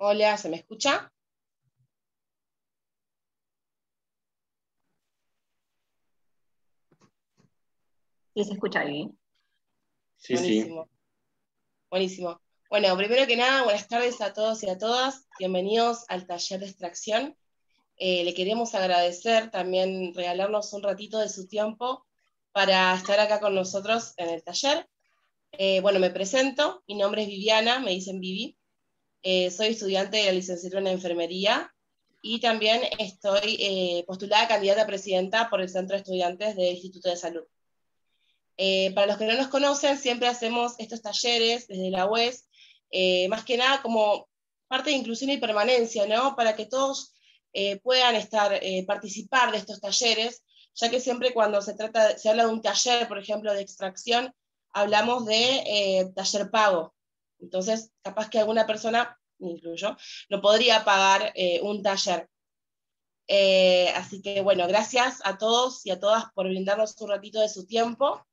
Hola, ¿se me escucha? Sí, se escucha bien. Sí, sí. Buenísimo, buenísimo. Bueno, primero que nada, buenas tardes a todos y a todas. Bienvenidos al taller de extracción. Le queremos agradecer también regalarnos un ratito de su tiempo para estar acá con nosotros en el taller. Bueno, me presento, mi nombre es Viviana, me dicen Vivi. Soy estudiante de la licenciatura en enfermería y también estoy postulada candidata a presidenta por el Centro de Estudiantes del Instituto de Salud. Para los que no nos conocen, siempre hacemos estos talleres desde la UES, más que nada como parte de inclusión y permanencia, ¿no? Para que todos puedan participar de estos talleres, ya que siempre cuando se habla de un taller, por ejemplo, de extracción, hablamos de taller pago. Entonces, capaz que alguna persona, me incluyo, no podría pagar un taller. Así que, bueno, gracias a todos y a todas por brindarnos un ratito de su tiempo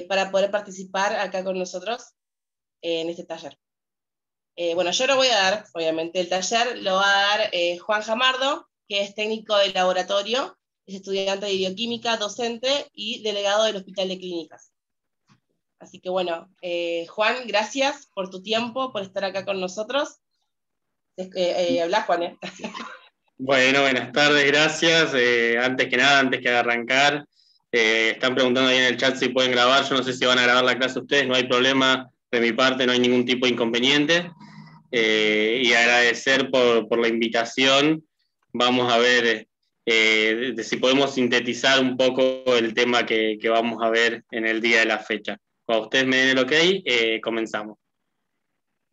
para poder participar acá con nosotros en este taller. Bueno, yo lo voy a dar, obviamente, el taller lo va a dar Juan Jamardo, que es técnico de laboratorio, es estudiante de bioquímica, docente y delegado del Hospital de Clínicas. Así que bueno, Juan, gracias por tu tiempo, por estar acá con nosotros. Habla, Juan, ¿eh? Bueno, buenas tardes, gracias. Antes que nada, antes que arrancar, están preguntando ahí en el chat si pueden grabar. Yo no sé si van a grabar la clase ustedes, no hay problema de mi parte, no hay ningún tipo de inconveniente. Y agradecer por la invitación. Vamos a ver de si podemos sintetizar un poco el tema que vamos a ver en el día de la fecha. Cuando ustedes me den el ok, comenzamos.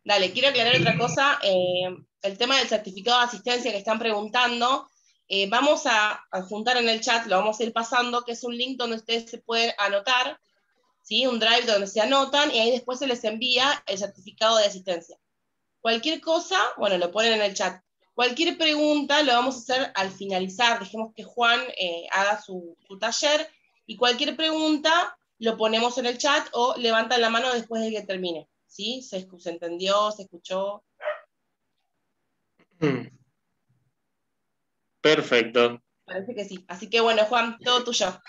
Dale, quiero aclarar otra cosa. El tema del certificado de asistencia que están preguntando, vamos a juntar en el chat, lo vamos a ir pasando, que es un link donde ustedes se pueden anotar, ¿sí? Un drive donde se anotan y ahí después se les envía el certificado de asistencia. Cualquier cosa, bueno, lo ponen en el chat. Cualquier pregunta lo vamos a hacer al finalizar. Dejemos que Juan haga su taller y cualquier pregunta lo ponemos en el chat o levantan la mano después de que termine. ¿Sí? ¿Se entendió? ¿Se escuchó? Perfecto. Parece que sí. Así que bueno, Juan, todo tuyo.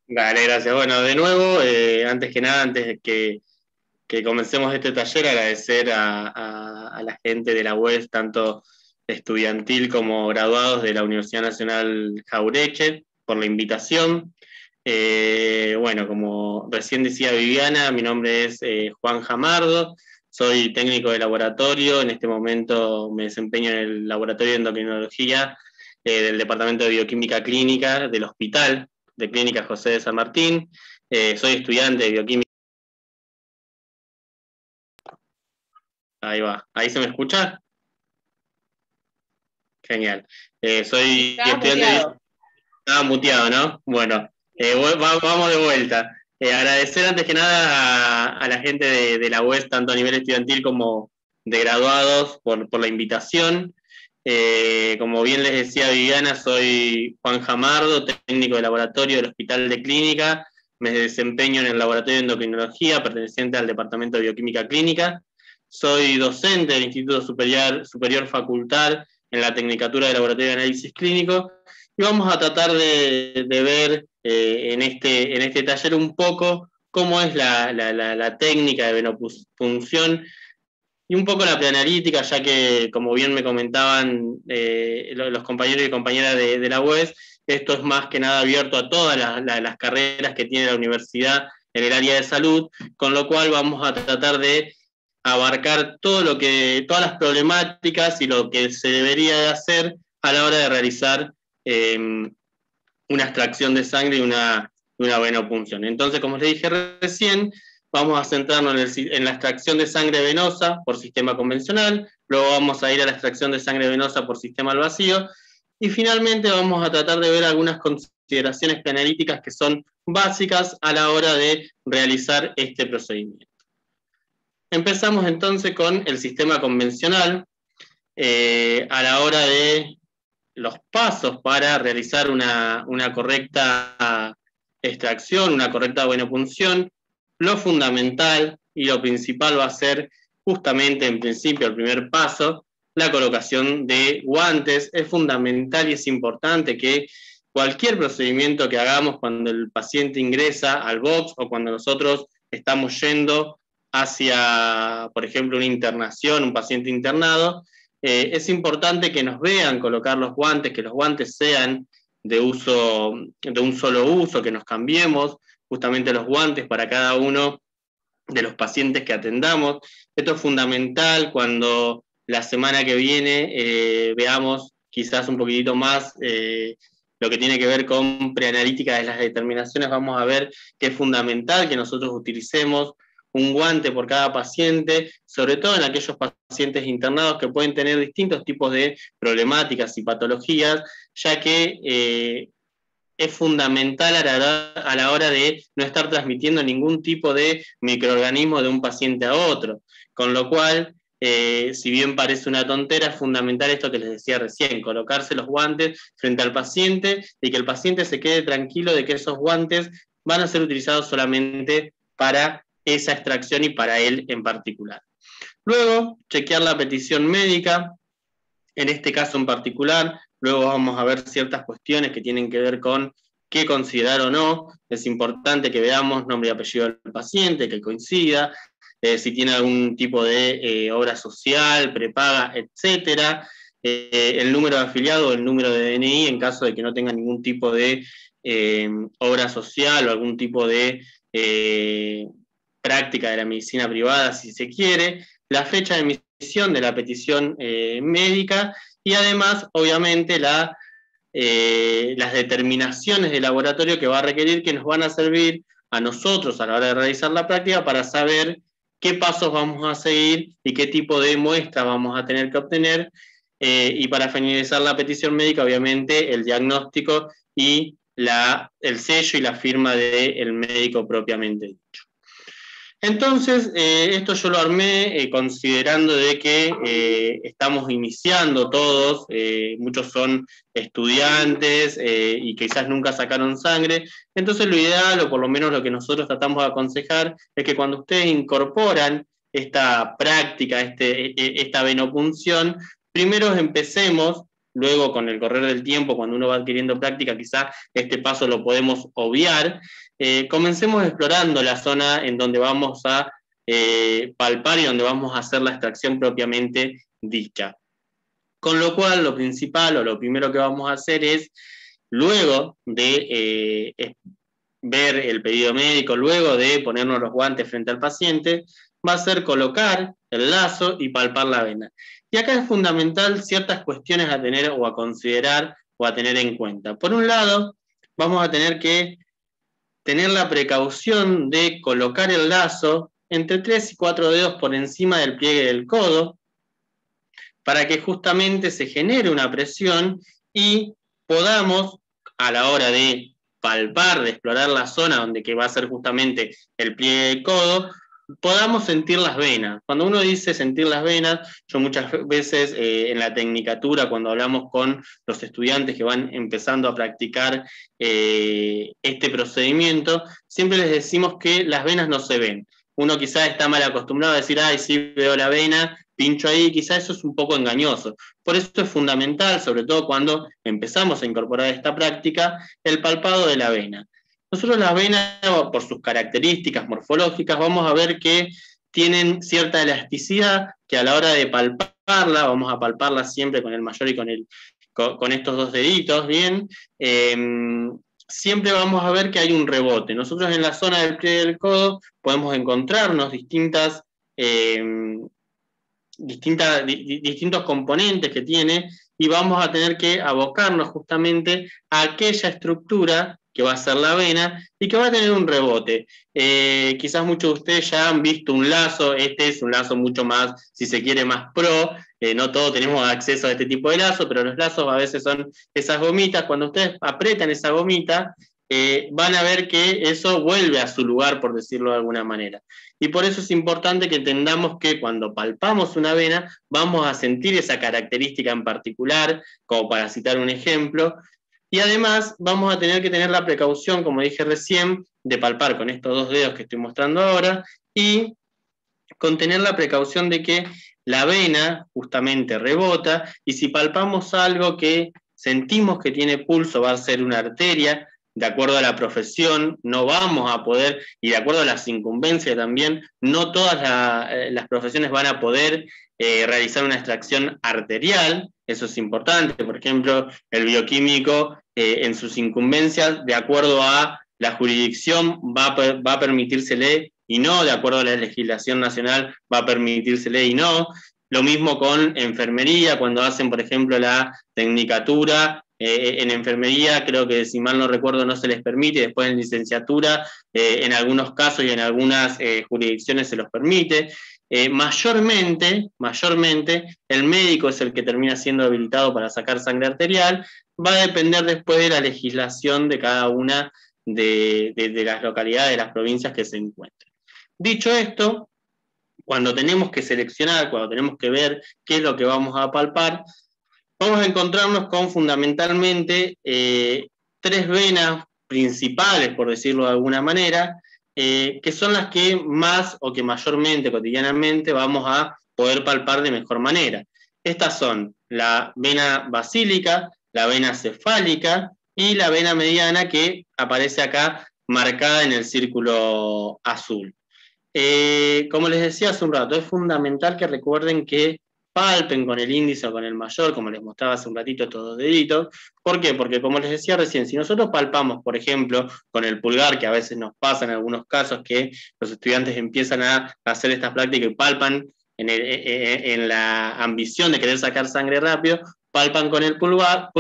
Dale, gracias. Bueno, de nuevo, antes que nada, antes de que comencemos este taller, agradecer a la gente de la UES, tanto estudiantil como graduados de la Universidad Nacional Jaureche, por la invitación. Bueno, como recién decía Viviana, mi nombre es Juan Jamardo, soy técnico de laboratorio, en este momento me desempeño en el laboratorio de endocrinología del Departamento de Bioquímica Clínica del Hospital de Clínica José de San Martín. Soy estudiante de bioquímica. Ahí va. ¿Ahí se me escucha? Genial. Sí, Soy estabas estudiante de... muteado. Estaba muteado, ¿no? Bueno, vamos de vuelta. Agradecer antes que nada a la gente de la UES, tanto a nivel estudiantil como de graduados, por la invitación. Como bien les decía Viviana, soy Juan Jamardo, técnico de laboratorio del Hospital de Clínica. Me desempeño en el laboratorio de endocrinología, perteneciente al Departamento de Bioquímica Clínica. Soy docente del Instituto Superior Facultad en la Tecnicatura de Laboratorio de Análisis Clínico y vamos a tratar de ver en este taller un poco cómo es la técnica de venopunción y un poco la preanalítica, ya que, como bien me comentaban los compañeros y compañeras de la UES, esto es más que nada abierto a todas las carreras que tiene la universidad en el área de salud, con lo cual vamos a tratar de abarcar todas las problemáticas y lo que se debería de hacer a la hora de realizar una extracción de sangre y una venopunción. Entonces, como les dije recién, vamos a centrarnos en la extracción de sangre venosa por sistema convencional, luego vamos a ir a la extracción de sangre venosa por sistema al vacío, y finalmente vamos a tratar de ver algunas consideraciones preanalíticas que son básicas a la hora de realizar este procedimiento. Empezamos entonces con el sistema convencional. A la hora de los pasos para realizar una correcta extracción, una correcta venopunción, lo fundamental y lo principal va a ser justamente en principio el primer paso, la colocación de guantes. Es fundamental y es importante que cualquier procedimiento que hagamos cuando el paciente ingresa al box o cuando nosotros estamos yendo hacia, por ejemplo, una internación, un paciente internado, es importante que nos vean colocar los guantes, que los guantes sean de un solo uso, que nos cambiemos justamente los guantes para cada uno de los pacientes que atendamos. Esto es fundamental cuando la semana que viene veamos quizás un poquitito más lo que tiene que ver con preanalítica de las determinaciones. Vamos a ver que es fundamental que nosotros utilicemos un guante por cada paciente, sobre todo en aquellos pacientes internados que pueden tener distintos tipos de problemáticas y patologías, ya que es fundamental a la hora de no estar transmitiendo ningún tipo de microorganismo de un paciente a otro. Con lo cual, si bien parece una tontera, es fundamental esto que les decía recién, colocarse los guantes frente al paciente y que el paciente se quede tranquilo de que esos guantes van a ser utilizados solamente para esa extracción y para él en particular. Luego, chequear la petición médica, en este caso en particular. Luego vamos a ver ciertas cuestiones que tienen que ver con qué considerar o no. Es importante que veamos nombre y apellido del paciente, que coincida, si tiene algún tipo de obra social, prepaga, etc. El número de afiliado o el número de DNI en caso de que no tenga ningún tipo de obra social o algún tipo de práctica de la medicina privada, si se quiere, la fecha de emisión de la petición médica y además, obviamente, las determinaciones de laboratorio que va a requerir, que nos van a servir a nosotros a la hora de realizar la práctica para saber qué pasos vamos a seguir y qué tipo de muestra vamos a tener que obtener, y para finalizar la petición médica, obviamente, el diagnóstico y el sello y la firma del médico propiamente dicho. Entonces, esto yo lo armé considerando de que estamos iniciando todos, muchos son estudiantes y quizás nunca sacaron sangre. Entonces lo ideal, o por lo menos lo que nosotros tratamos de aconsejar, es que cuando ustedes incorporan esta práctica, esta venopunción, primero empecemos. Luego, con el correr del tiempo, cuando uno va adquiriendo práctica, quizás este paso lo podemos obviar. Comencemos explorando la zona en donde vamos a palpar y donde vamos a hacer la extracción propiamente dicha. Con lo cual, lo principal o lo primero que vamos a hacer es, luego de ver el pedido médico, luego de ponernos los guantes frente al paciente, va a ser colocar el lazo y palpar la vena. Y acá es fundamental ciertas cuestiones a tener o a considerar o a tener en cuenta. Por un lado, vamos a tener que tener la precaución de colocar el lazo entre 3 y 4 dedos por encima del pliegue del codo, para que justamente se genere una presión y podamos, a la hora de palpar, de explorar la zona donde que va a ser justamente el pliegue del codo, podamos sentir las venas. Cuando uno dice sentir las venas, yo muchas veces en la tecnicatura, cuando hablamos con los estudiantes que van empezando a practicar este procedimiento, siempre les decimos que las venas no se ven. Uno quizás está mal acostumbrado a decir, ay, sí, veo la vena, pincho ahí, quizás eso es un poco engañoso. Por eso es fundamental, sobre todo cuando empezamos a incorporar esta práctica, el palpado de la vena. Nosotros las venas, por sus características morfológicas, vamos a ver que tienen cierta elasticidad, que a la hora de palparla, vamos a palparla siempre con el mayor y con estos dos deditos, ¿bien? Siempre vamos a ver que hay un rebote. Nosotros en la zona del pliegue del codo podemos encontrarnos distintos componentes que tiene y vamos a tener que abocarnos justamente a aquella estructura que va a ser la vena y que va a tener un rebote. Quizás muchos de ustedes ya han visto un lazo. Este es un lazo mucho más, si se quiere, más pro. No todos tenemos acceso a este tipo de lazo, pero los lazos a veces son esas gomitas. Cuando ustedes apretan esa gomita, van a ver que eso vuelve a su lugar, por decirlo de alguna manera. Y por eso es importante que entendamos que cuando palpamos una vena, vamos a sentir esa característica en particular, como para citar un ejemplo. Y además vamos a tener que tener la precaución, como dije recién, de palpar con estos dos dedos que estoy mostrando ahora y con tener la precaución de que la vena justamente rebota, y si palpamos algo que sentimos que tiene pulso, va a ser una arteria. De acuerdo a la profesión, no vamos a poder, y de acuerdo a las incumbencias también, no todas las profesiones van a poder realizar una extracción arterial. Eso es importante. Por ejemplo, el bioquímico, en sus incumbencias, de acuerdo a la jurisdicción, va a permitírsele y no, de acuerdo a la legislación nacional, va a permitírsele y no. Lo mismo con enfermería, cuando hacen, por ejemplo, la tecnicatura, en enfermería, creo que si mal no recuerdo no se les permite, después en licenciatura, en algunos casos y en algunas jurisdicciones se los permite. Mayormente, el médico es el que termina siendo habilitado para sacar sangre arterial. Va a depender después de la legislación de cada una de las localidades, de las provincias que se encuentren. Dicho esto, cuando tenemos que seleccionar, cuando tenemos que ver qué es lo que vamos a palpar, vamos a encontrarnos con fundamentalmente 3 venas principales, por decirlo de alguna manera, que son las que más o que mayormente, cotidianamente, vamos a poder palpar de mejor manera. Estas son la vena basílica, la vena cefálica y la vena mediana, que aparece acá marcada en el círculo azul. Como les decía hace un rato, es fundamental que recuerden que palpen con el índice o con el mayor, como les mostraba hace un ratito estos 2 deditos. ¿Por qué? Porque como les decía recién, si nosotros palpamos, por ejemplo, con el pulgar, que a veces nos pasa en algunos casos que los estudiantes empiezan a hacer estas prácticas y palpan en la ambición de querer sacar sangre rápido, palpan con el pulgar,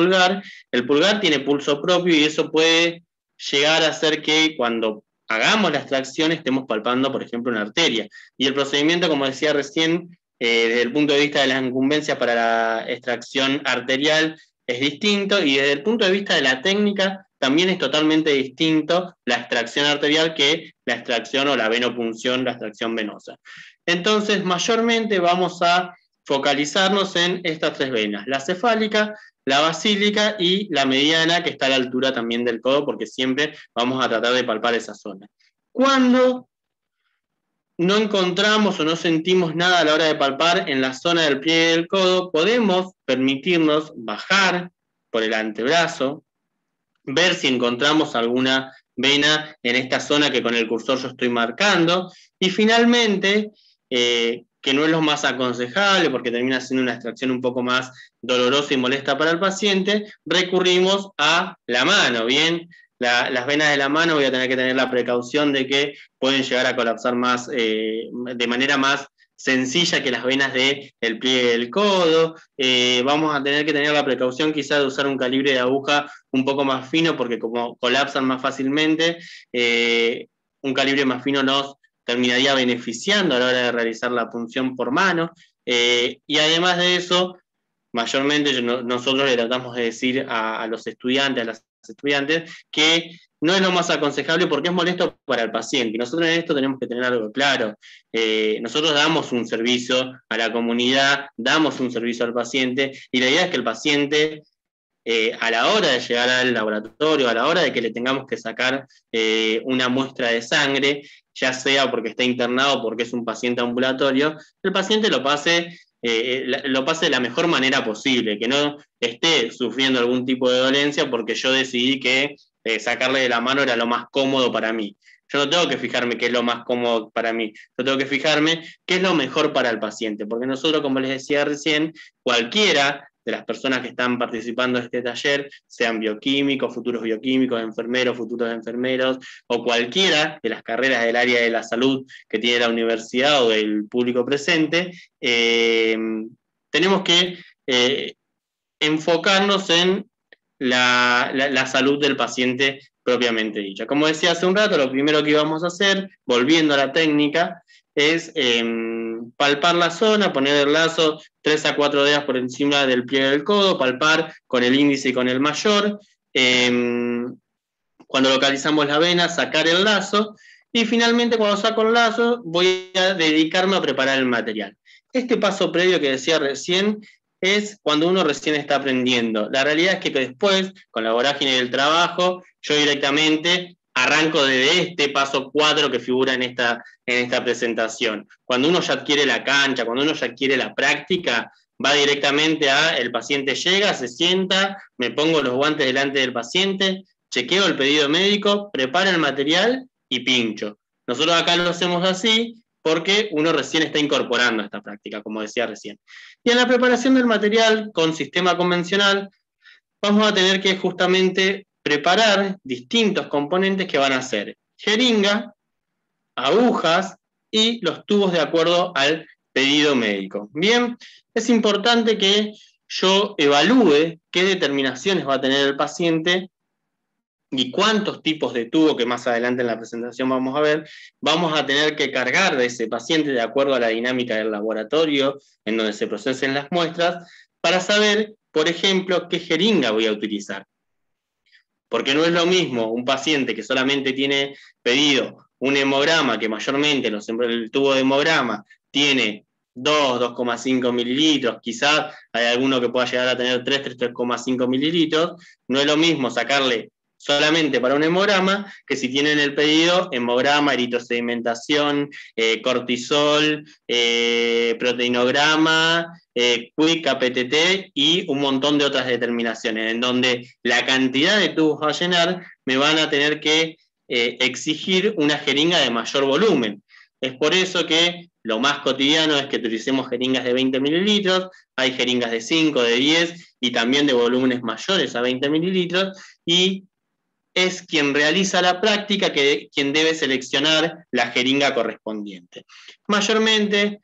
el pulgar tiene pulso propio y eso puede llegar a hacer que cuando hagamos la extracción estemos palpando, por ejemplo, una arteria. Y el procedimiento, como decía recién, desde el punto de vista de las incumbencias para la extracción arterial es distinto, y desde el punto de vista de la técnica también es totalmente distinto la extracción arterial que la extracción o la venopunción, la extracción venosa. Entonces, mayormente vamos a focalizarnos en estas 3 venas, la cefálica, la basílica y la mediana, que está a la altura también del codo, porque siempre vamos a tratar de palpar esa zona. Cuando no encontramos o no sentimos nada a la hora de palpar en la zona del pliegue del codo, podemos permitirnos bajar por el antebrazo, ver si encontramos alguna vena en esta zona que con el cursor yo estoy marcando, y finalmente, que no es lo más aconsejable porque termina siendo una extracción un poco más dolorosa y molesta para el paciente, recurrimos a la mano, ¿bien? Las venas de la mano voy a tener que tener la precaución de que pueden llegar a colapsar más, de manera más sencilla que las venas del pliegue del codo. Vamos a tener que tener la precaución quizás de usar un calibre de aguja un poco más fino, porque como colapsan más fácilmente, un calibre más fino nos terminaría beneficiando a la hora de realizar la punción por mano. Y además de eso, mayormente nosotros le tratamos de decir a los estudiantes, a las estudiantes, que no es lo más aconsejable porque es molesto para el paciente. Y nosotros en esto tenemos que tener algo claro. Nosotros damos un servicio a la comunidad, damos un servicio al paciente, y la idea es que el paciente, a la hora de llegar al laboratorio, a la hora de que le tengamos que sacar una muestra de sangre, ya sea porque está internado o porque es un paciente ambulatorio, el paciente lo pase de la mejor manera posible, que no esté sufriendo algún tipo de dolencia porque yo decidí que sacarle de la mano era lo más cómodo para mí. Yo no tengo que fijarme qué es lo más cómodo para mí, yo tengo que fijarme qué es lo mejor para el paciente, porque nosotros, como les decía recién, cualquiera de las personas que están participando de este taller, sean bioquímicos, futuros bioquímicos, enfermeros, futuros enfermeros, o cualquiera de las carreras del área de la salud que tiene la universidad o del público presente, tenemos que enfocarnos en la salud del paciente propiamente dicha. Como decía hace un rato, lo primero que íbamos a hacer, volviendo a la técnica, es palpar la zona, poner el lazo 3 a 4 dedos por encima del pliegue del codo, palpar con el índice y con el mayor. Cuando localizamos la vena, sacar el lazo, y finalmente cuando saco el lazo voy a dedicarme a preparar el material. Este paso previo que decía recién es cuando uno recién está aprendiendo. La realidad es que después, con la vorágine del trabajo, yo directamente arranco desde este paso 4 que figura en esta presentación. Cuando uno ya adquiere la cancha, cuando uno ya adquiere la práctica, va directamente el paciente llega, se sienta, me pongo los guantes delante del paciente, chequeo el pedido médico, preparo el material y pincho. Nosotros acá lo hacemos así porque uno recién está incorporando esta práctica, como decía recién. Y en la preparación del material con sistema convencional, vamos a tener que justamente preparar distintos componentes que van a ser jeringa, agujas y los tubos de acuerdo al pedido médico. Bien, es importante que yo evalúe qué determinaciones va a tener el paciente y cuántos tipos de tubo, que más adelante en la presentación vamos a ver, vamos a tener que cargar de ese paciente de acuerdo a la dinámica del laboratorio en donde se procesen las muestras, para saber, por ejemplo, qué jeringa voy a utilizar. Porque no es lo mismo un paciente que solamente tiene pedido un hemograma, que mayormente el tubo de hemograma tiene 2,5 mililitros, quizás hay alguno que pueda llegar a tener 3,5 mililitros, no es lo mismo sacarle solamente para un hemograma, que si tienen el pedido, hemograma, eritrosedimentación, cortisol, proteinograma, quick, APTT y un montón de otras determinaciones, en donde la cantidad de tubos a llenar me van a tener que exigir una jeringa de mayor volumen. Es por eso que lo más cotidiano es que utilicemos jeringas de 20 mililitros, hay jeringas de 5, de 10 y también de volúmenes mayores a 20 mililitros, y es quien realiza la práctica quien debe seleccionar la jeringa correspondiente. Mayormente,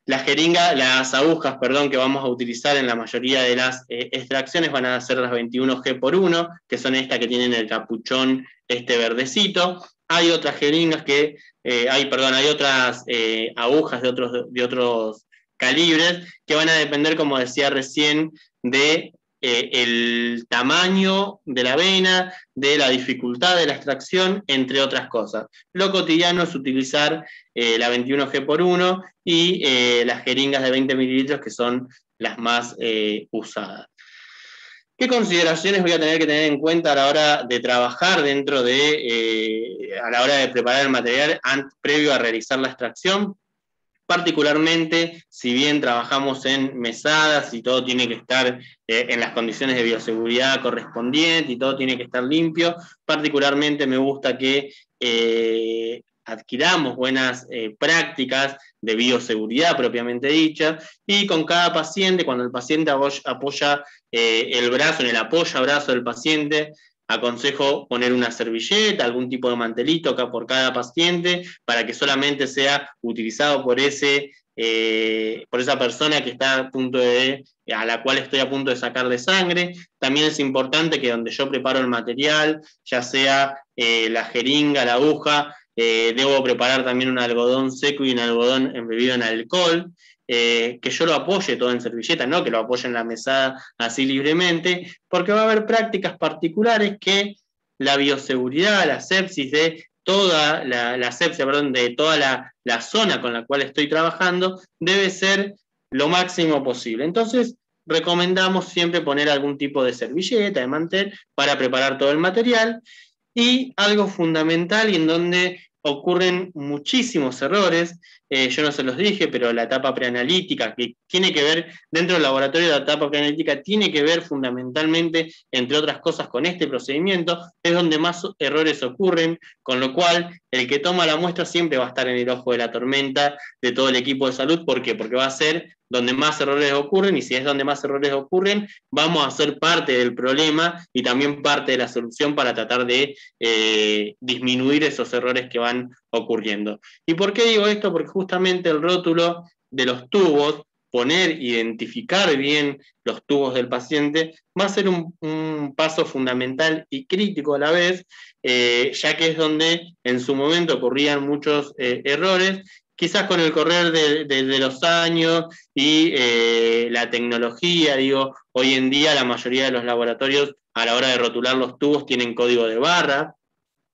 las agujas, que vamos a utilizar en la mayoría de las extracciones van a ser las 21G/1, que son estas que tienen el capuchón verdecito. Hay otras jeringas hay otras agujas de otros calibres que van a depender, como decía recién, de el tamaño de la vena, de la dificultad de la extracción, entre otras cosas. Lo cotidiano es utilizar la 21G/1 y las jeringas de 20 mililitros, que son las más usadas. ¿Qué consideraciones voy a tener que tener en cuenta a la hora de trabajar a la hora de preparar el material previo a realizar la extracción? Particularmente, si bien trabajamos en mesadas y todo tiene que estar en las condiciones de bioseguridad correspondientes y todo tiene que estar limpio, particularmente me gusta que adquiramos buenas prácticas de bioseguridad propiamente dicha, y con cada paciente, cuando el paciente apoya el brazo, en el apoyabrazo del paciente, aconsejo poner una servilleta, algún tipo de mantelito acá por cada paciente, para que solamente sea utilizado por esa persona que está a la cual estoy a punto de sacarle sangre. También es importante que donde yo preparo el material, ya sea la jeringa, la aguja, debo preparar también un algodón seco y un algodón embebido en alcohol, que yo lo apoye todo en servilleta, no que lo apoye en la mesada así libremente, porque va a haber prácticas particulares que la bioseguridad, la sepsis de toda de toda la zona con la cual estoy trabajando, debe ser lo máximo posible. Entonces, recomendamos siempre poner algún tipo de servilleta, de mantel, para preparar todo el material. Y algo fundamental, y en donde ocurren muchísimos errores, yo no se los dije, pero la etapa preanalítica, que tiene que ver, dentro del laboratorio, la etapa preanalítica tiene que ver fundamentalmente, entre otras cosas, con este procedimiento, es donde más errores ocurren, con lo cual el que toma la muestra siempre va a estar en el ojo de la tormenta de todo el equipo de salud. ¿Por qué? Porque va a ser donde más errores ocurren, y si es donde más errores ocurren, vamos a ser parte del problema y también parte de la solución para tratar de disminuir esos errores que van ocurriendo. ¿Y por qué digo esto? Porque justamente el rótulo de los tubos, identificar bien los tubos del paciente, va a ser un paso fundamental y crítico a la vez, ya que es donde en su momento ocurrían muchos errores. Quizás con el correr de los años y la tecnología, hoy en día la mayoría de los laboratorios a la hora de rotular los tubos tienen código de barra,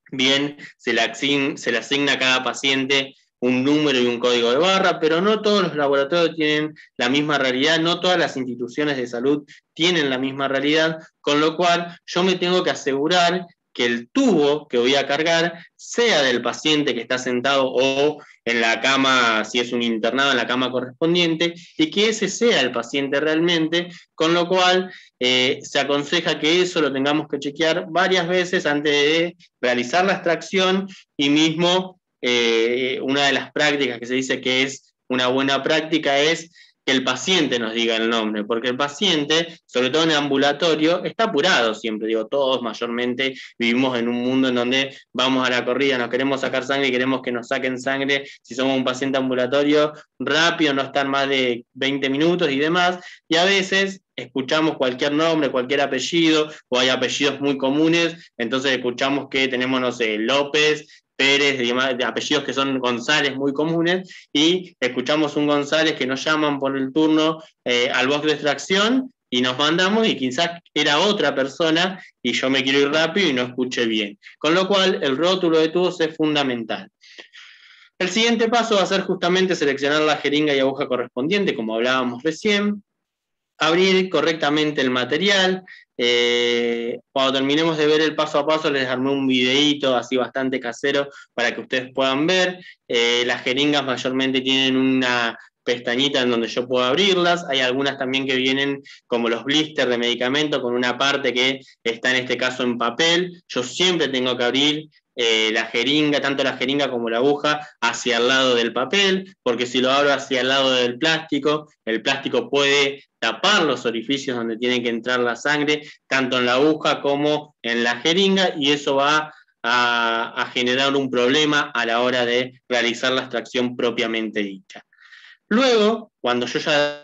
bien se le asigna a cada paciente un número y un código de barra, pero no todos los laboratorios tienen la misma realidad, no todas las instituciones de salud tienen la misma realidad, con lo cual yo me tengo que asegurar que el tubo que voy a cargar sea del paciente que está sentado o en la cama, si es un internado, en la cama correspondiente, y que ese sea el paciente realmente, con lo cual se aconseja que eso lo tengamos que chequear varias veces antes de realizar la extracción, y mismo una de las prácticas que se dice que es una buena práctica es que el paciente nos diga el nombre, porque el paciente, sobre todo en el ambulatorio, está apurado siempre, digo, todos mayormente vivimos en un mundo en donde vamos a la corrida, nos queremos sacar sangre y queremos que nos saquen sangre, si somos un paciente ambulatorio, rápido, no estar más de 20 minutos y demás, y a veces escuchamos cualquier nombre, cualquier apellido, o hay apellidos muy comunes, entonces escuchamos que tenemos, no sé, López, Pérez, de apellidos que son González muy comunes, y escuchamos un González que nos llaman por el turno al box de extracción y nos mandamos, y quizás era otra persona y yo me quiero ir rápido y no escuché bien. Con lo cual, el rótulo de tubos es fundamental. El siguiente paso va a ser justamente seleccionar la jeringa y aguja correspondiente, como hablábamos recién, abrir correctamente el material. Cuando terminemos de ver el paso a paso, les armé un videíto así bastante casero para que ustedes puedan ver. Las jeringas mayormente tienen una pestañita en donde yo puedo abrirlas. Hay algunas también que vienen como los blisters de medicamento con una parte que está en este caso en papel. Yo siempre tengo que abrir la jeringa, tanto la jeringa como la aguja, hacia el lado del papel, porque si lo abro hacia el lado del plástico, el plástico puede tapar los orificios donde tiene que entrar la sangre, tanto en la aguja como en la jeringa, y eso va a generar un problema a la hora de realizar la extracción propiamente dicha. Luego, cuando yo ya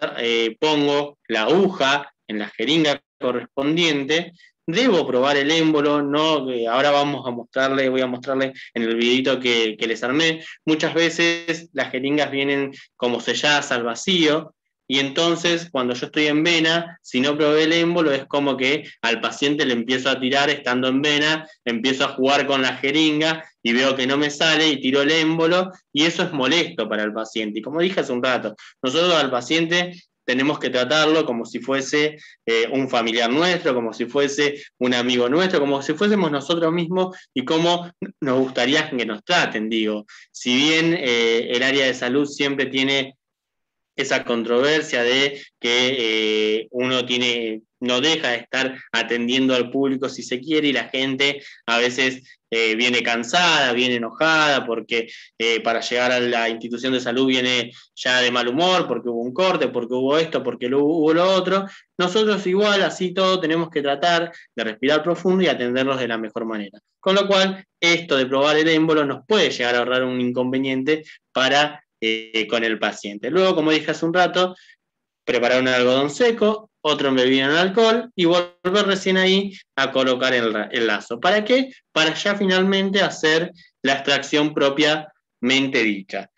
pongo la aguja en la jeringa correspondiente, debo probar el émbolo, no, ahora voy a mostrarle en el videito que les armé. Muchas veces las jeringas vienen como selladas al vacío, y entonces cuando yo estoy en vena, si no probé el émbolo, es como que al paciente le empiezo a tirar estando en vena, empiezo a jugar con la jeringa y veo que no me sale y tiro el émbolo, y eso es molesto para el paciente. Y como dije hace un rato, nosotros al paciente tenemos que tratarlo como si fuese un familiar nuestro, como si fuese un amigo nuestro, como si fuésemos nosotros mismos, y como nos gustaría que nos traten, digo. Si bien el área de salud siempre tiene esa controversia de que uno no deja de estar atendiendo al público si se quiere, y la gente a veces viene cansada, viene enojada, porque para llegar a la institución de salud viene ya de mal humor, porque hubo un corte, porque hubo esto, porque hubo lo otro. Nosotros igual, así todo, tenemos que tratar de respirar profundo y atenderlos de la mejor manera. Con lo cual, esto de probar el émbolo nos puede llegar a ahorrar un inconveniente con el paciente. Luego, como dije hace un rato, preparar un algodón seco, otro embebido en alcohol, y volver recién ahí a colocar el lazo. ¿Para qué? Para ya finalmente hacer la extracción propiamente dicha.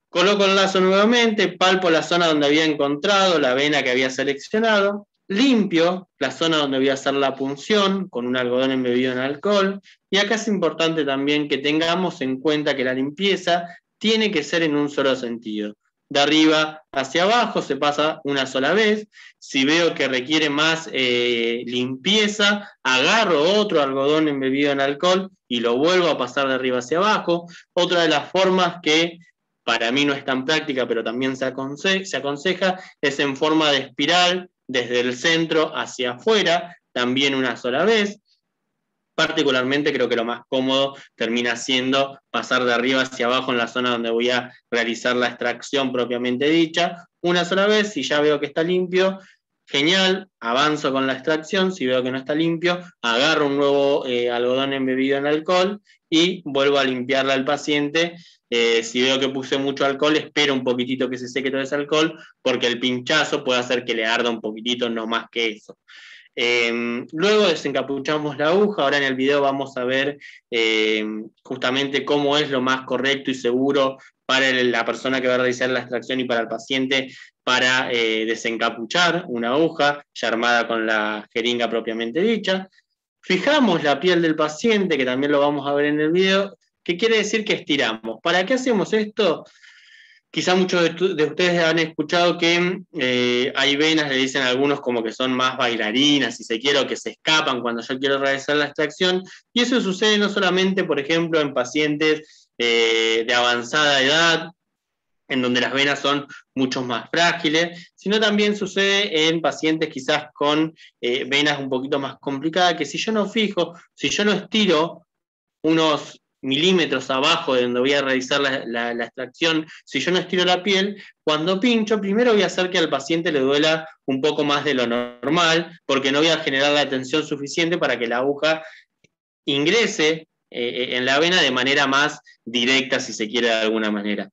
Coloco el lazo nuevamente, palpo la zona donde había encontrado la vena que había seleccionado, limpio la zona donde voy a hacer la punción con un algodón embebido en alcohol, y acá es importante también que tengamos en cuenta que la limpieza tiene que ser en un solo sentido. De arriba hacia abajo se pasa una sola vez. Si veo que requiere más limpieza, agarro otro algodón embebido en alcohol y lo vuelvo a pasar de arriba hacia abajo. Otra de las formas que para mí no es tan práctica, pero también se aconseja, es en forma de espiral, desde el centro hacia afuera, también una sola vez. Particularmente creo que lo más cómodo termina siendo pasar de arriba hacia abajo en la zona donde voy a realizar la extracción propiamente dicha, una sola vez. Si ya veo que está limpio, genial, avanzo con la extracción. Si veo que no está limpio, agarro un nuevo algodón embebido en alcohol y vuelvo a limpiarla al paciente. Si veo que puse mucho alcohol, espero un poquitito que se seque todo ese alcohol, porque el pinchazo puede hacer que le arda un poquitito, no más que eso. Luego desencapuchamos la aguja. Ahora en el video vamos a ver justamente cómo es lo más correcto y seguro para la persona que va a realizar la extracción y para el paciente para desencapuchar una aguja ya armada con la jeringa propiamente dicha. Fijamos la piel del paciente, que también lo vamos a ver en el video, que quiere decir que estiramos. ¿Para qué hacemos esto? Quizá muchos de ustedes han escuchado que hay venas, le dicen a algunos como que son más bailarinas, si se quiere, o que se escapan cuando yo quiero realizar la extracción, y eso sucede no solamente, por ejemplo, en pacientes de avanzada edad, en donde las venas son mucho más frágiles, sino también sucede en pacientes quizás con venas un poquito más complicadas, que si yo no fijo, si yo no estiro unos milímetros abajo de donde voy a realizar la extracción, si yo no estiro la piel, cuando pincho, primero voy a hacer que al paciente le duela un poco más de lo normal, porque no voy a generar la tensión suficiente para que la aguja ingrese en la vena de manera más directa, si se quiere de alguna manera.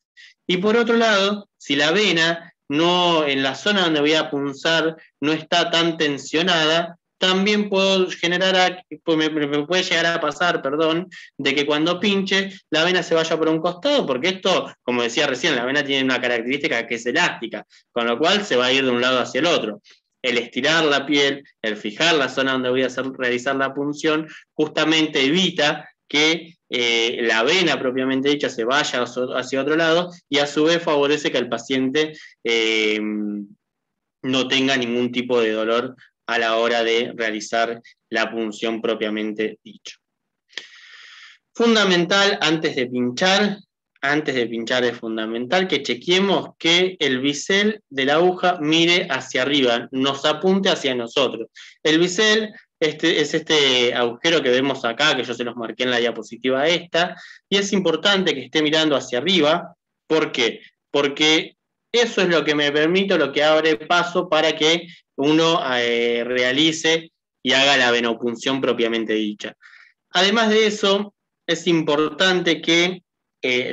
Y por otro lado, si la vena no, en la zona donde voy a punzar no está tan tensionada, también puedo generar, me puede llegar a pasar, perdón, de que cuando pinche la vena se vaya por un costado, porque esto, como decía recién, la vena tiene una característica que es elástica, con lo cual se va a ir de un lado hacia el otro. El estirar la piel, el fijar la zona donde voy a realizar la punción, justamente evita que la vena propiamente dicha se vaya hacia otro lado y a su vez favorece que el paciente no tenga ningún tipo de dolor a la hora de realizar la punción propiamente dicha. Fundamental antes de pinchar es fundamental que chequeemos que el bisel de la aguja mire hacia arriba, nos apunte hacia nosotros. El bisel es este agujero que vemos acá, que yo se los marqué en la diapositiva esta, y es importante que esté mirando hacia arriba. ¿Por qué? Porque eso es lo que me permite, lo que abre paso para que uno realice y haga la venopunción propiamente dicha. Además de eso, es importante que,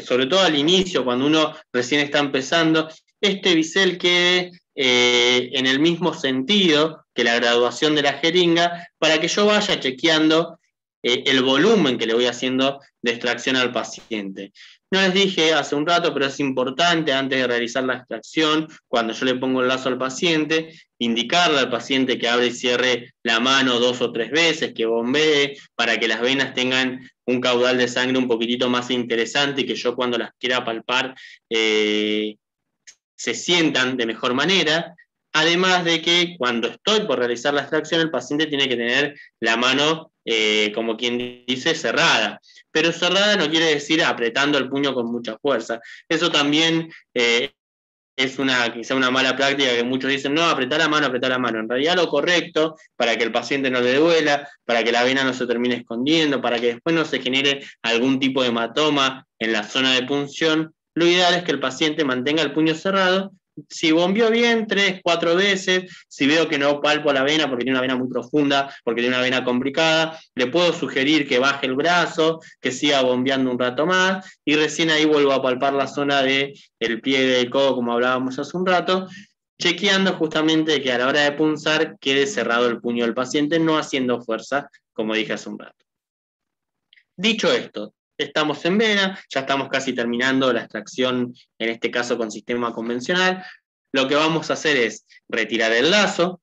sobre todo al inicio, cuando uno recién está empezando, este bisel quede en el mismo sentido que la graduación de la jeringa, para que yo vaya chequeando el volumen que le voy haciendo de extracción al paciente. No les dije hace un rato, pero es importante antes de realizar la extracción, cuando yo le pongo el lazo al paciente, indicarle al paciente que abre y cierre la mano 2 o 3 veces, que bombee, para que las venas tengan un caudal de sangre un poquitito más interesante y que yo cuando las quiera palpar se sientan de mejor manera. Además de que cuando estoy por realizar la extracción, el paciente tiene que tener la mano, como quien dice, cerrada. Pero cerrada no quiere decir apretando el puño con mucha fuerza. Eso también es quizá una mala práctica que muchos dicen, no, apretar la mano. En realidad lo correcto, para que el paciente no le duela, para que la vena no se termine escondiendo, para que después no se genere algún tipo de hematoma en la zona de punción, lo ideal es que el paciente mantenga el puño cerrado. Si bombeó bien 3, 4 veces, si veo que no palpo la vena porque tiene una vena muy profunda, porque tiene una vena complicada, le puedo sugerir que baje el brazo, que siga bombeando un rato más, y recién ahí vuelvo a palpar la zona del pie del codo, como hablábamos hace un rato, chequeando justamente que a la hora de punzar quede cerrado el puño del paciente, no haciendo fuerza, como dije hace un rato. Dicho esto, estamos en vena, ya estamos casi terminando la extracción, en este caso con sistema convencional. Lo que vamos a hacer es retirar el lazo,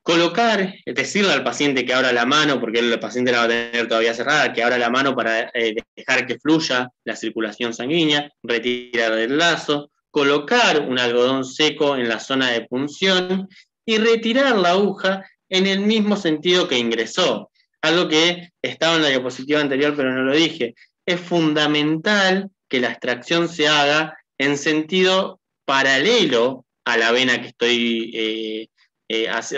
colocar, decirle al paciente que abra la mano, porque el paciente la va a tener todavía cerrada, que abra la mano para dejar que fluya la circulación sanguínea, retirar el lazo, colocar un algodón seco en la zona de punción y retirar la aguja en el mismo sentido que ingresó. Algo que estaba en la diapositiva anterior, pero no lo dije. Es fundamental que la extracción se haga en sentido paralelo a la vena que estoy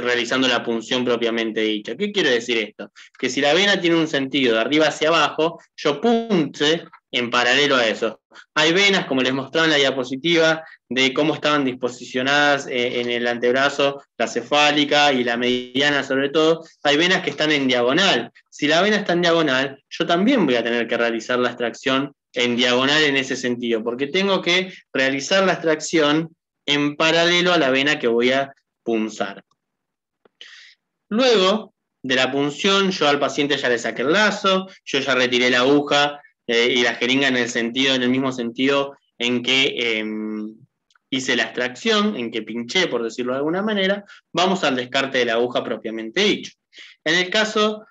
realizando la punción propiamente dicha. ¿Qué quiere decir esto? Que si la vena tiene un sentido de arriba hacia abajo, yo punce en paralelo a eso. Hay venas, como les mostraba en la diapositiva, de cómo estaban disposicionadas en el antebrazo, la cefálica y la mediana sobre todo, hay venas que están en diagonal. Si la vena está en diagonal, yo también voy a tener que realizar la extracción en diagonal en ese sentido, porque tengo que realizar la extracción en paralelo a la vena que voy a punzar. Luego de la punción, yo al paciente ya le saqué el lazo, yo ya retiré la aguja y la jeringa en el mismo sentido en que hice la extracción, en que pinché, por decirlo de alguna manera. Vamos al descarte de la aguja propiamente dicho. En el caso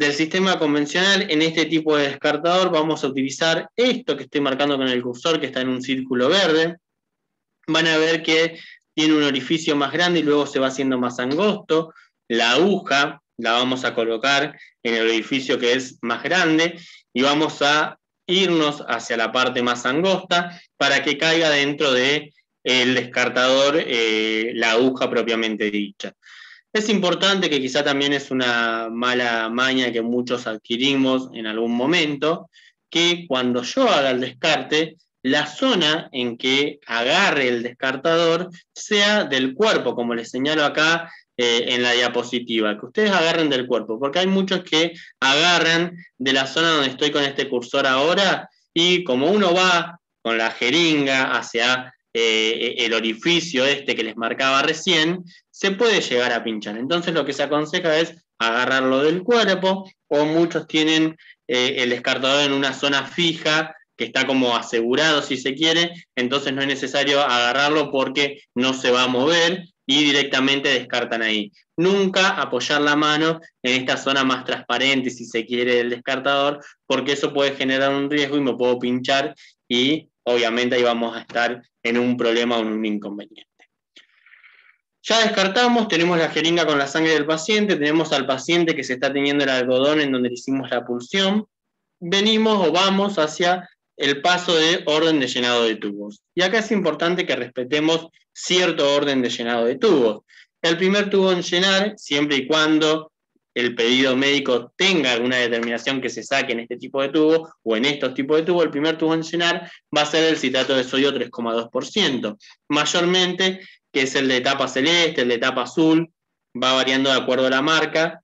Del sistema convencional, en este tipo de descartador vamos a utilizar esto que estoy marcando con el cursor, que está en un círculo verde. Van a ver que tiene un orificio más grande y luego se va haciendo más angosto. La aguja la vamos a colocar en el orificio que es más grande y vamos a irnos hacia la parte más angosta para que caiga dentro del descartador la aguja propiamente dicha. Es importante, que quizá también es una mala maña que muchos adquirimos en algún momento, que cuando yo haga el descarte, la zona en que agarre el descartador sea del cuerpo, como les señalo acá en la diapositiva, que ustedes agarren del cuerpo, porque hay muchos que agarran de la zona donde estoy con este cursor ahora, y como uno va con la jeringa hacia el orificio este que les marcaba recién, se puede llegar a pinchar. Entonces lo que se aconseja es agarrarlo del cuerpo, o muchos tienen el descartador en una zona fija que está como asegurado si se quiere, entonces no es necesario agarrarlo porque no se va a mover y directamente descartan ahí. Nunca apoyar la mano en esta zona más transparente, si se quiere, del descartador, porque eso puede generar un riesgo y me puedo pinchar y obviamente ahí vamos a estar en un problema o en un inconveniente. Ya descartamos, tenemos la jeringa con la sangre del paciente, tenemos al paciente que se está teniendo el algodón en donde le hicimos la punción. Venimos o vamos hacia el paso de orden de llenado de tubos. Y acá es importante que respetemos cierto orden de llenado de tubos. El primer tubo en llenar, siempre y cuando el pedido médico tenga alguna determinación que se saque en este tipo de tubo o en estos tipos de tubos, el primer tubo en llenar va a ser el citrato de sodio 3,2%. Mayormente, que es el de etapa celeste, el de etapa azul, va variando de acuerdo a la marca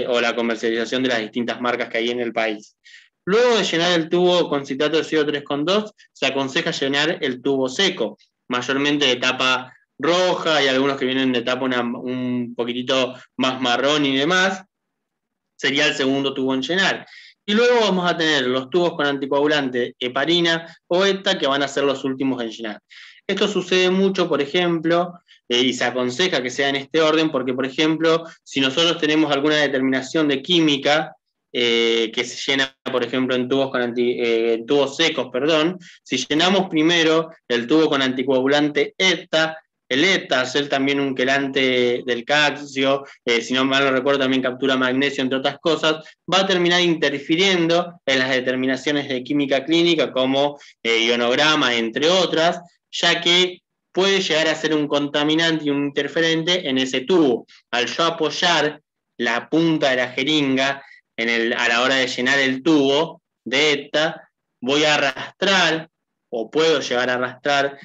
o la comercialización de las distintas marcas que hay en el país. Luego de llenar el tubo con citrato de sodio 3,2, se aconseja llenar el tubo seco, mayormente de etapa roja, y algunos que vienen de etapa un poquitito más marrón y demás. Sería el segundo tubo en llenar. Y luego vamos a tener los tubos con anticoagulante heparina o ETA, que van a ser los últimos en llenar. Esto sucede mucho, por ejemplo, y se aconseja que sea en este orden, porque, por ejemplo, si nosotros tenemos alguna determinación de química, que se llena, por ejemplo, en tubos secos, si llenamos primero el tubo con anticoagulante ETA, el ETA, ser también un quelante del calcio, si no mal no recuerdo también captura magnesio, entre otras cosas, va a terminar interfiriendo en las determinaciones de química clínica como ionograma, entre otras, ya que puede llegar a ser un contaminante y un interferente en ese tubo. Al yo apoyar la punta de la jeringa a la hora de llenar el tubo de ETA, voy a arrastrar, o puedo llegar a arrastrar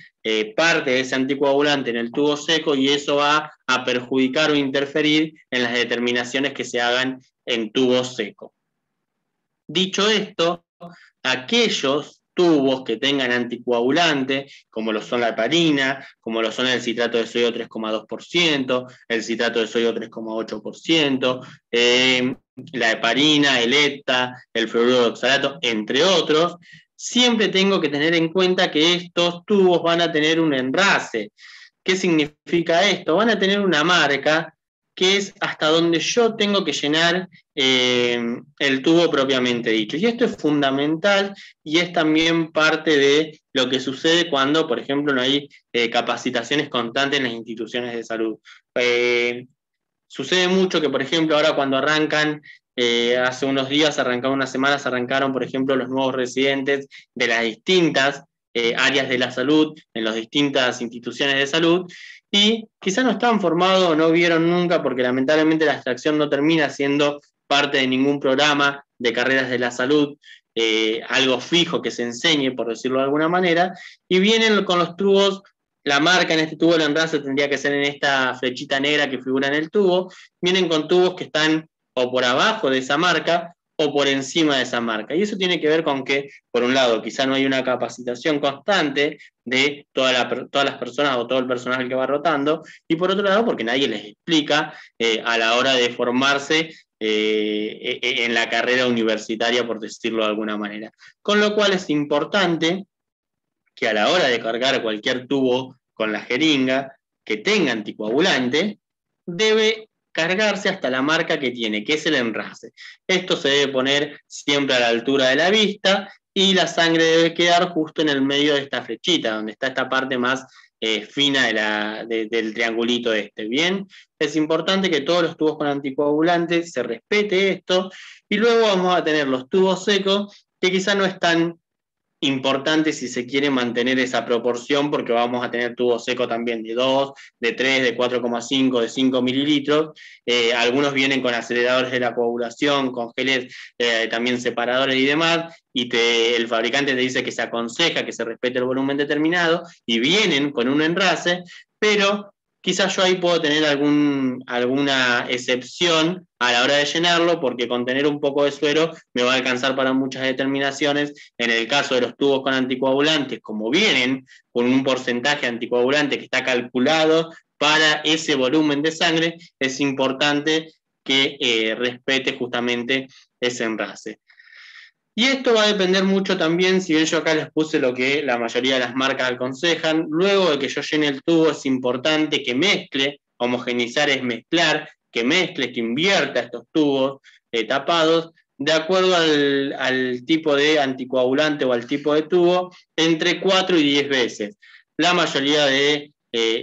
parte de ese anticoagulante en el tubo seco, y eso va a perjudicar o interferir en las determinaciones que se hagan en tubo seco. Dicho esto, aquellos tubos que tengan anticoagulante, como lo son la heparina, como lo son el citrato de sodio 3,2%, el citrato de sodio 3,8%, la heparina, el ETA, el fluoruro de oxalato, entre otros, siempre tengo que tener en cuenta que estos tubos van a tener un enrase. ¿Qué significa esto? Van a tener una marca que es hasta donde yo tengo que llenar el tubo propiamente dicho. Y esto es fundamental y es también parte de lo que sucede cuando, por ejemplo, no hay capacitaciones constantes en las instituciones de salud. Sucede mucho que, por ejemplo, ahora cuando arrancan, hace unos días, unas semanas, arrancaron, por ejemplo, los nuevos residentes de las distintas áreas de la salud, en las distintas instituciones de salud, y quizás no estaban formados o no vieron nunca, porque lamentablemente la extracción no termina siendo parte de ningún programa de carreras de la salud, algo fijo que se enseñe, por decirlo de alguna manera, y vienen con los tubos. La marca en este tubo, el enrase tendría que ser en esta flechita negra que figura en el tubo. Vienen con tubos que están o por abajo de esa marca o por encima de esa marca. Y eso tiene que ver con que, por un lado, quizá no hay una capacitación constante de todas las personas o todo el personal que va rotando, y por otro lado, porque nadie les explica a la hora de formarse en la carrera universitaria, por decirlo de alguna manera. Con lo cual es importante que a la hora de cargar cualquier tubo con la jeringa que tenga anticoagulante, debe cargarse hasta la marca que tiene, que es el enrase. Esto se debe poner siempre a la altura de la vista y la sangre debe quedar justo en el medio de esta flechita, donde está esta parte más fina del triangulito este. Bien, es importante que todos los tubos con anticoagulantes se respete esto, y luego vamos a tener los tubos secos, que quizá no están importante si se quiere mantener esa proporción, porque vamos a tener tubo seco también de 2, de 3, de 4,5, de 5 mililitros. Algunos vienen con aceleradores de la coagulación, con geles también separadores y demás, y el fabricante te dice que se aconseja que se respete el volumen determinado, y vienen con un enrase, pero quizás yo ahí puedo tener alguna excepción a la hora de llenarlo, porque con tener un poco de suero me va a alcanzar para muchas determinaciones. En el caso de los tubos con anticoagulantes, como vienen con un porcentaje anticoagulante que está calculado para ese volumen de sangre, es importante que respete justamente ese enrase. Y esto va a depender mucho también, si bien yo acá les puse lo que la mayoría de las marcas aconsejan, luego de que yo llene el tubo es importante que mezcle, homogeneizar es mezclar, que mezcle, que invierta estos tubos tapados, de acuerdo al tipo de anticoagulante o al tipo de tubo, entre 4 y 10 veces. La mayoría de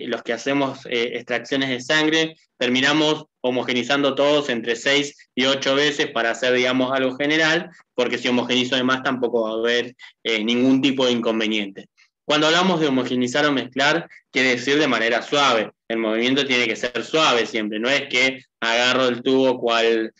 los que hacemos extracciones de sangre, terminamos homogenizando todos entre 6 y 8 veces para hacer, digamos, algo general, porque si homogenizo de más tampoco va a haber ningún tipo de inconveniente. Cuando hablamos de homogenizar o mezclar, quiere decir de manera suave. El movimiento tiene que ser suave siempre, no es que agarro el tubo cual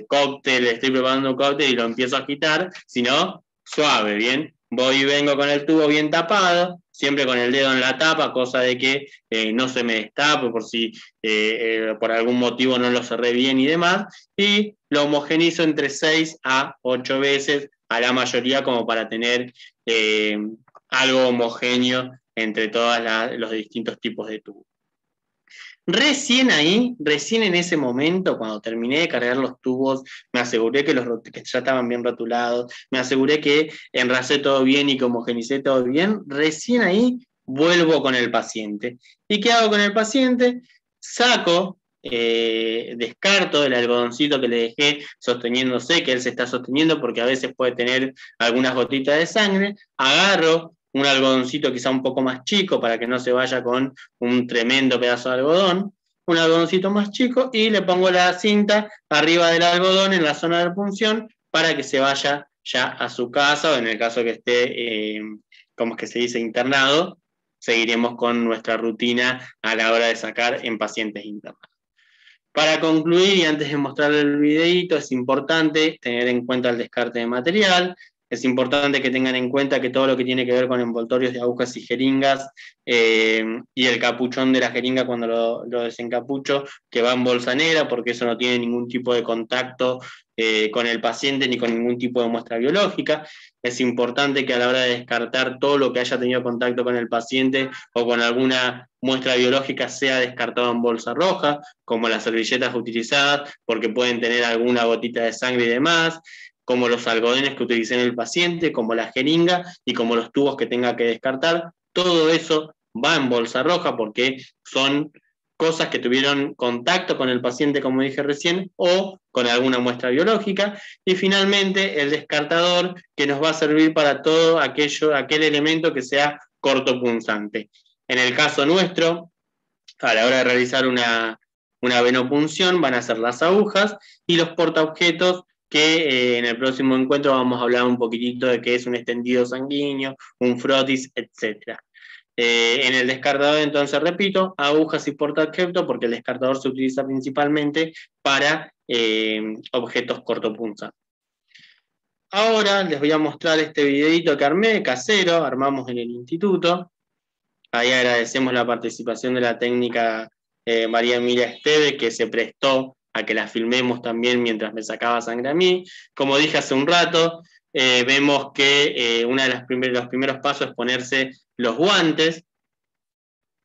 cóctel, estoy preparando un cóctel y lo empiezo a agitar, sino suave, ¿bien? Voy y vengo con el tubo bien tapado, siempre con el dedo en la tapa, cosa de que no se me destape por si por algún motivo no lo cerré bien y demás, y lo homogenizo entre 6 a 8 veces a la mayoría, como para tener algo homogéneo entre todos los distintos tipos de tubos. Recién en ese momento, cuando terminé de cargar los tubos, me aseguré que ya estaban bien rotulados, me aseguré que enrasé todo bien y que homogenicé todo bien, recién ahí vuelvo con el paciente. ¿Y qué hago con el paciente? Saco, descarto el algodoncito que le dejé sosteniéndose, que él se está sosteniendo porque a veces puede tener algunas gotitas de sangre, agarro un algodoncito quizá un poco más chico para que no se vaya con un tremendo pedazo de algodón, un algodoncito más chico, y le pongo la cinta arriba del algodón en la zona de punción para que se vaya ya a su casa, o en el caso que esté, como es que se dice, internado, seguiremos con nuestra rutina a la hora de sacar en pacientes internados. Para concluir, y antes de mostrarle el videíto, es importante tener en cuenta el descarte de material. Es importante que tengan en cuenta que todo lo que tiene que ver con envoltorios de agujas y jeringas y el capuchón de la jeringa cuando lo desencapucho, que va en bolsa negra, porque eso no tiene ningún tipo de contacto con el paciente ni con ningún tipo de muestra biológica. Es importante que a la hora de descartar todo lo que haya tenido contacto con el paciente o con alguna muestra biológica sea descartado en bolsa roja, como las servilletas utilizadas, porque pueden tener alguna gotita de sangre y demás, como los algodones que utilicé en el paciente, como la jeringa y como los tubos que tenga que descartar. Todo eso va en bolsa roja porque son cosas que tuvieron contacto con el paciente, como dije recién, o con alguna muestra biológica. Y finalmente el descartador, que nos va a servir para todo aquel elemento que sea cortopunzante. En el caso nuestro, a la hora de realizar una venopunción, van a ser las agujas y los portaobjetos, que en el próximo encuentro vamos a hablar un poquitito de qué es un extendido sanguíneo, un frotis, etc. En el descartador, entonces, repito, agujas y portaobjetos, porque el descartador se utiliza principalmente para objetos cortopunzantes. Ahora les voy a mostrar este videito que armé, casero, armamos en el instituto. Ahí agradecemos la participación de la técnica María Emilia Esteve, que se prestó a que la filmemos también mientras me sacaba sangre a mí. Como dije hace un rato, vemos que uno de los primeros pasos es ponerse los guantes.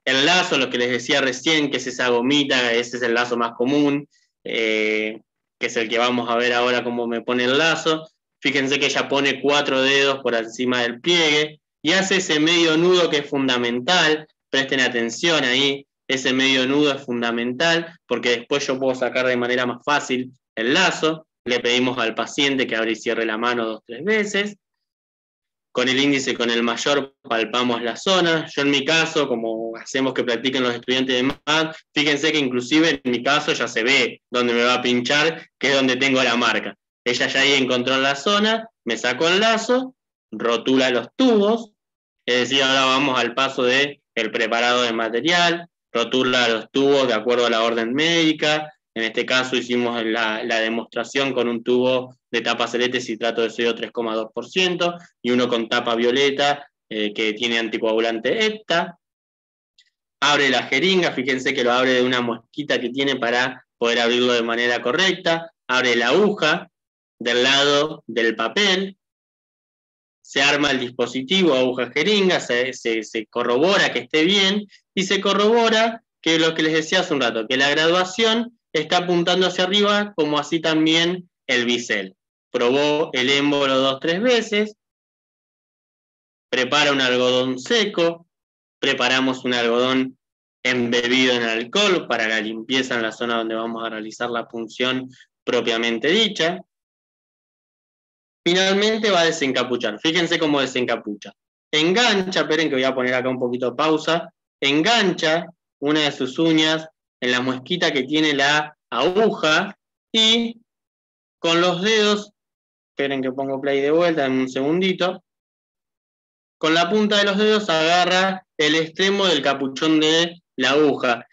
El lazo, lo que les decía recién, que es esa gomita, ese es el lazo más común, que es el que vamos a ver ahora cómo me pone el lazo. Fíjense que ella pone 4 dedos por encima del pliegue y hace ese medio nudo que es fundamental. Presten atención ahí. ese medio nudo es fundamental, porque después yo puedo sacar de manera más fácil el lazo. Le pedimos al paciente que abra y cierre la mano 2 o 3 veces. Con el índice, con el mayor, palpamos la zona. Yo en mi caso, como hacemos que practiquen los estudiantes de MAD, fíjense que inclusive en mi caso ya se ve dónde me va a pinchar, que es donde tengo la marca. Ella ya ahí encontró la zona, me sacó el lazo, rotula los tubos, es decir, ahora vamos al paso del preparado de material, rotula los tubos de acuerdo a la orden médica. En este caso hicimos la demostración con un tubo de tapa celeste citrato de sodio 3,2% y uno con tapa violeta que tiene anticoagulante EPTA. Abre la jeringa, fíjense que lo abre de una mosquita que tiene para poder abrirlo de manera correcta. Abre la aguja del lado del papel. Se arma el dispositivo aguja-jeringa, se corrobora que esté bien y se corrobora que lo que les decía hace un rato, que la graduación está apuntando hacia arriba, como así también el bisel. Probó el émbolo 2 o 3 veces, prepara un algodón seco, preparamos un algodón embebido en alcohol para la limpieza en la zona donde vamos a realizar la punción propiamente dicha. Finalmente va a desencapuchar. Fíjense cómo desencapucha. Engancha, esperen que voy a poner acá un poquito de pausa, engancha una de sus uñas en la muesquita que tiene la aguja y con los dedos, esperen que pongo play de vuelta en un segundito, con la punta de los dedos agarra el extremo del capuchón de la aguja.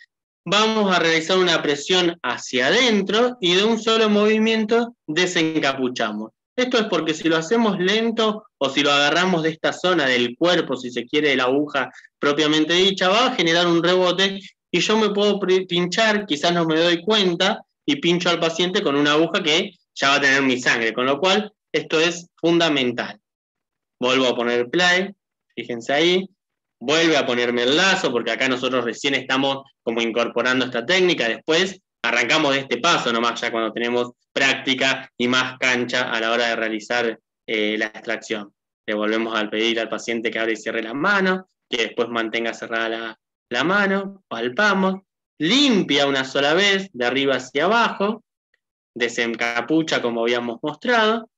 Vamos a realizar una presión hacia adentro y de un solo movimiento desencapuchamos. Esto es porque si lo hacemos lento o si lo agarramos de esta zona del cuerpo, si se quiere, de la aguja propiamente dicha, va a generar un rebote y yo me puedo pinchar, quizás no me doy cuenta, y pincho al paciente con una aguja que ya va a tener mi sangre, con lo cual esto es fundamental. Vuelvo a poner play, fíjense ahí, vuelve a ponerme el lazo, porque acá nosotros recién estamos como incorporando esta técnica, después arrancamos de este paso nomás, ya cuando tenemos práctica y más cancha a la hora de realizar la extracción. Le volvemos a pedir al paciente que abra y cierre la mano, que después mantenga cerrada la mano, palpamos, limpia una sola vez, de arriba hacia abajo, desencapucha como habíamos mostrado,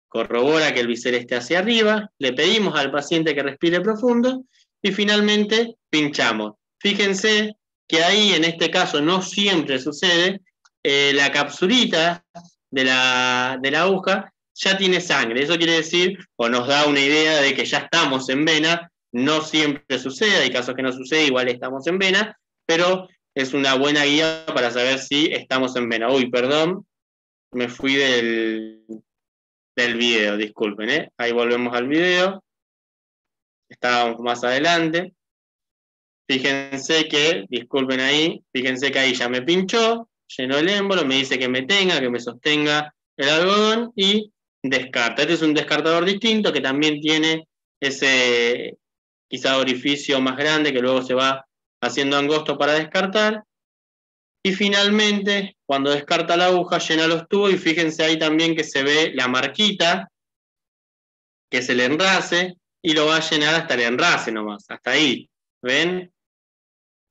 corrobora que el bisel esté hacia arriba, le pedimos al paciente que respire profundo y finalmente pinchamos. Fíjense que ahí en este caso no siempre sucede, la capsulita de la aguja ya tiene sangre, eso quiere decir, o nos da una idea de que ya estamos en vena. No siempre sucede, hay casos que no sucede, igual estamos en vena, pero es una buena guía para saber si estamos en vena. Uy, perdón, me fui del video, disculpen, ahí volvemos al video, estábamos más adelante. Fíjense que, disculpen ahí, fíjense que ahí ya me pinchó, llenó el émbolo, me dice que me tenga, que me sostenga el algodón y descarta. Este es un descartador distinto que también tiene ese quizá orificio más grande que luego se va haciendo angosto para descartar. Y finalmente, cuando descarta la aguja, llena los tubos y fíjense ahí también que se ve la marquita, que es el enrase, y lo va a llenar hasta el enrase nomás, hasta ahí. ¿Ven?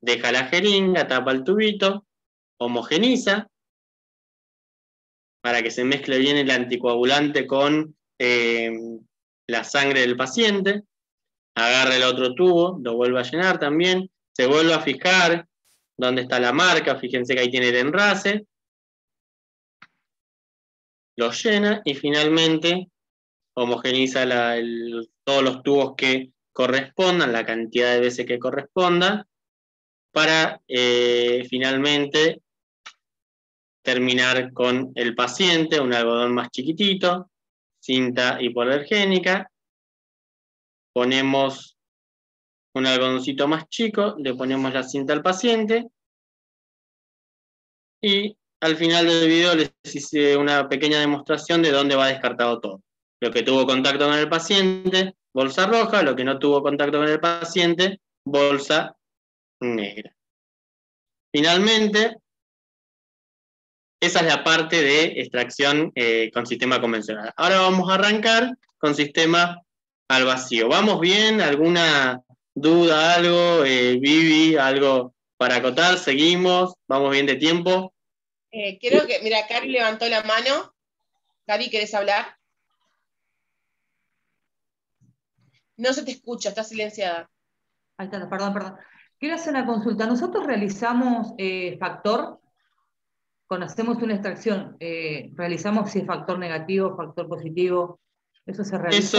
Deja la jeringa, tapa el tubito, homogeniza, para que se mezcle bien el anticoagulante con la sangre del paciente. Agarra el otro tubo, lo vuelve a llenar también, se vuelve a fijar dónde está la marca, fíjense que ahí tiene el enrase, lo llena y finalmente homogeniza todos los tubos que correspondan, la cantidad de veces que corresponda, para finalmente terminar con el paciente, un algodón más chiquitito, cinta hipoalergénica, ponemos un algodoncito más chico, le ponemos la cinta al paciente y al final del video les hice una pequeña demostración de dónde va descartado todo. Lo que tuvo contacto con el paciente, bolsa roja, lo que no tuvo contacto con el paciente, bolsa negra. Finalmente, esa es la parte de extracción con sistema convencional. Ahora vamos a arrancar con sistema al vacío. ¿Vamos bien? ¿Alguna duda, algo? Vivi, algo para acotar, seguimos, vamos bien de tiempo. Creo que, mira, Cari levantó la mano. Cari, ¿querés hablar? No se te escucha, está silenciada. Ahí está, perdón. Quiero hacer una consulta. Nosotros realizamos factor, cuando hacemos una extracción, realizamos si es factor negativo, factor positivo, ¿eso se realiza?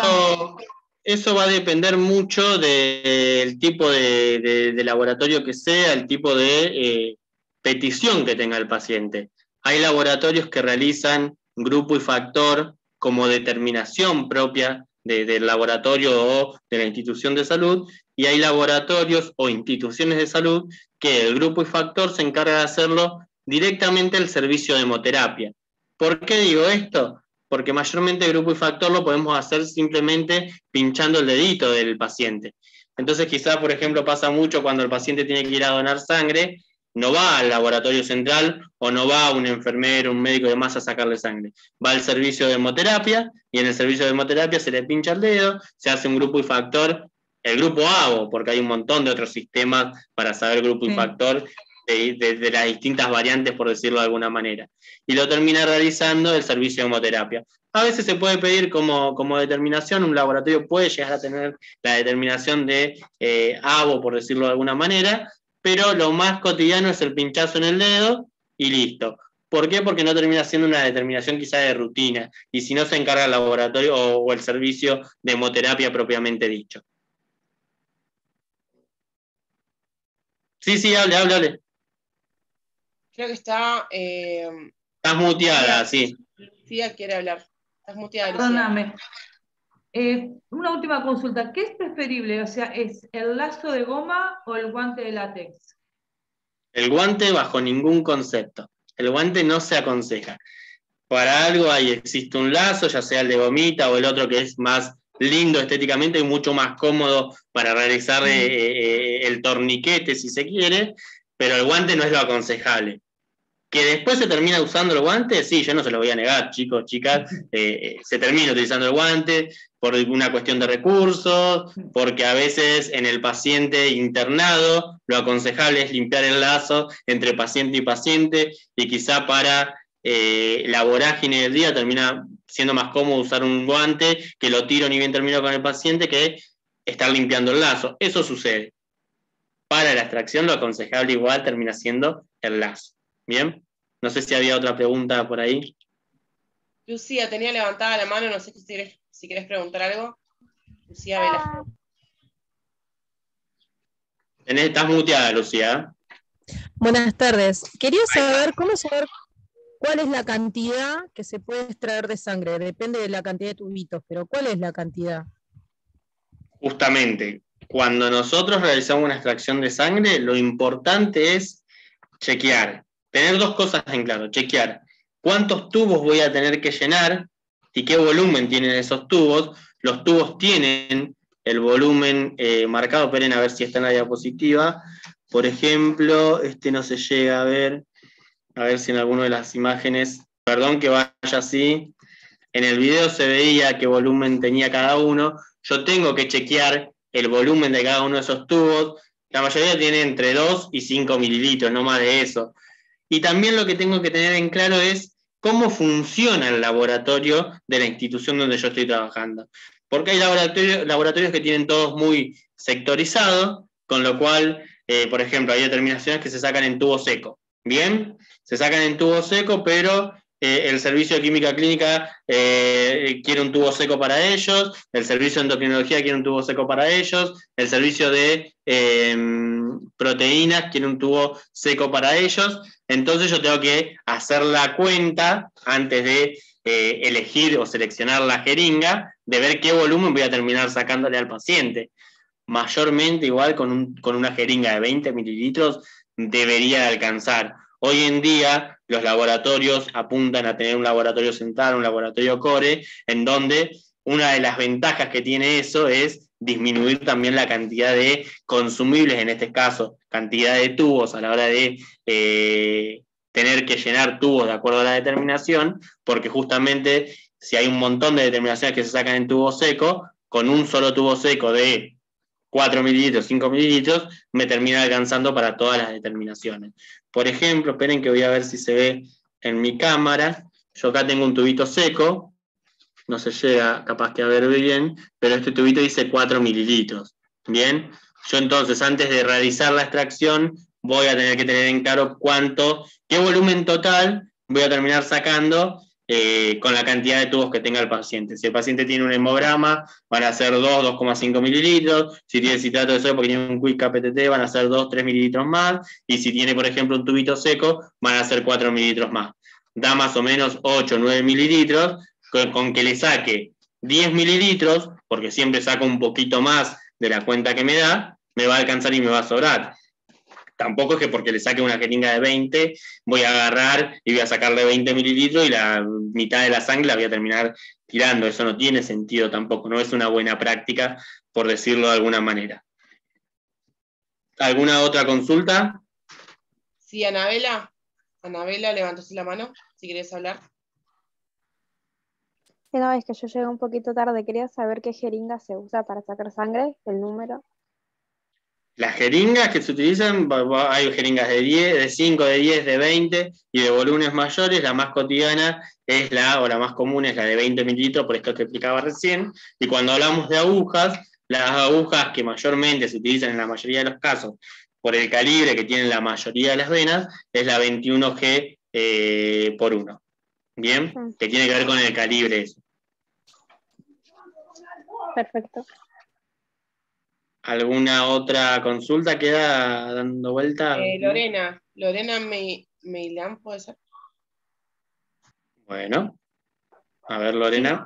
Eso va a depender mucho del tipo de laboratorio que sea, el tipo de petición que tenga el paciente. Hay laboratorios que realizan grupo y factor como determinación propia del laboratorio o de la institución de salud, y hay laboratorios o instituciones de salud que el grupo y factor se encarga de hacerlo directamente el servicio de hemoterapia. ¿Por qué digo esto? Porque mayormente grupo y factor lo podemos hacer simplemente pinchando el dedito del paciente. Entonces quizás, por ejemplo, pasa mucho cuando el paciente tiene que ir a donar sangre, no va al laboratorio central o no va a un enfermero, un médico y demás a sacarle sangre. Va al servicio de hemoterapia y en el servicio de hemoterapia se le pincha el dedo, se hace un grupo y factor, el grupo AVO, porque hay un montón de otros sistemas para saber grupo y factor de las distintas variantes, por decirlo de alguna manera. Y lo termina realizando el servicio de hemoterapia. A veces se puede pedir como determinación, un laboratorio puede llegar a tener la determinación de AVO, por decirlo de alguna manera, pero lo más cotidiano es el pinchazo en el dedo y listo. ¿Por qué? Porque no termina siendo una determinación quizá de rutina, y si no se encarga el laboratorio o el servicio de hemoterapia propiamente dicho. Sí, hable. Creo que está... Estás muteada, sí. Lucía quiere hablar. Estás muteada, Lucía. Perdóname. Una última consulta. ¿Qué es preferible? O sea, ¿es el lazo de goma o el guante de látex? El guante bajo ningún concepto. El guante no se aconseja. Para algo ahí existe un lazo, ya sea el de gomita o el otro que es más lindo estéticamente y mucho más cómodo para realizar el torniquete, si se quiere, pero el guante no es lo aconsejable. ¿Que después se termina usando el guante? Sí, yo no se lo voy a negar, chicos, chicas, se termina utilizando el guante por una cuestión de recursos, porque a veces en el paciente internado lo aconsejable es limpiar el lazo entre paciente y paciente, y quizá para la vorágine del día termina siendo más cómodo usar un guante que lo tiro ni bien termino con el paciente que estar limpiando el lazo. Eso sucede. Para la extracción lo aconsejable igual termina siendo el lazo. Bien, no sé si había otra pregunta por ahí. Lucía, tenía levantada la mano, no sé si querés preguntar algo. Lucía Vela. Estás muteada, Lucía. Buenas tardes. Quería saber cuál es la cantidad que se puede extraer de sangre. Depende de la cantidad de tubitos, pero ¿cuál es la cantidad? Justamente, cuando nosotros realizamos una extracción de sangre, lo importante es chequear. Tener dos cosas en claro. Chequear cuántos tubos voy a tener que llenar y qué volumen tienen esos tubos. Los tubos tienen el volumen marcado. Esperen a ver si está en la diapositiva. Por ejemplo, no se llega a ver si en alguna de las imágenes, perdón que vaya así, en el video se veía qué volumen tenía cada uno. Yo tengo que chequear el volumen de cada uno de esos tubos. La mayoría tiene entre 2 y 5 mililitros, no más de eso. Y también lo que tengo que tener en claro es cómo funciona el laboratorio de la institución donde yo estoy trabajando. Porque hay laboratorios que tienen todos muy sectorizados, con lo cual, por ejemplo, hay determinaciones que se sacan en tubo seco. Bien, se sacan en tubo seco, pero el servicio de química clínica quiere un tubo seco para ellos, el servicio de endocrinología quiere un tubo seco para ellos, el servicio de proteínas quiere un tubo seco para ellos. Entonces yo tengo que hacer la cuenta antes de elegir o seleccionar la jeringa, de ver qué volumen voy a terminar sacándole al paciente. Mayormente igual con una jeringa de 20 mililitros debería alcanzar. Hoy en día los laboratorios apuntan a tener un laboratorio central, un laboratorio core, en donde una de las ventajas que tiene eso es disminuir también la cantidad de consumibles, en este caso, cantidad de tubos a la hora de tener que llenar tubos de acuerdo a la determinación, porque justamente si hay un montón de determinaciones que se sacan en tubo seco, con un solo tubo seco de 4 mililitros, 5 mililitros, me termina alcanzando para todas las determinaciones. Por ejemplo, esperen que voy a ver si se ve en mi cámara. Yo acá tengo un tubito seco, no se llega capaz que a ver bien, pero este tubito dice 4 mililitros. Bien, yo entonces antes de realizar la extracción voy a tener que tener en claro qué volumen total voy a terminar sacando con la cantidad de tubos que tenga el paciente. Si el paciente tiene un hemograma, van a ser 2,5 mililitros. Si tiene citrato de sodio porque tiene un quick KPTT, van a ser 2, 3 mililitros más. Y si tiene, por ejemplo, un tubito seco, van a ser 4 mililitros más. Da más o menos 8, 9 mililitros. Con que le saque 10 mililitros, porque siempre saco un poquito más de la cuenta que me da, me va a alcanzar y me va a sobrar. Tampoco es que porque le saque una jeringa de 20, voy a agarrar y voy a sacarle 20 mililitros y la mitad de la sangre la voy a terminar tirando. Eso no tiene sentido tampoco, no es una buena práctica, por decirlo de alguna manera. ¿Alguna otra consulta? Sí, Anabela. Anabela, levantaste la mano, si querés hablar. No, es que yo llegué un poquito tarde. Quería saber qué jeringa se usa para sacar sangre, el número. Las jeringas que se utilizan, hay jeringas de 10, de 5, de 10, de 20 y de volúmenes mayores. La más cotidiana es la más común es la de 20 mililitros, por esto que explicaba recién. Y cuando hablamos de agujas, las agujas que mayormente se utilizan en la mayoría de los casos por el calibre que tienen la mayoría de las venas, es la 21G por 1. ¿Bien? Que tiene que ver con el calibre eso. Perfecto. ¿Alguna otra consulta queda dando vuelta? Lorena Meilán, ¿puede ser? Bueno, a ver, Lorena.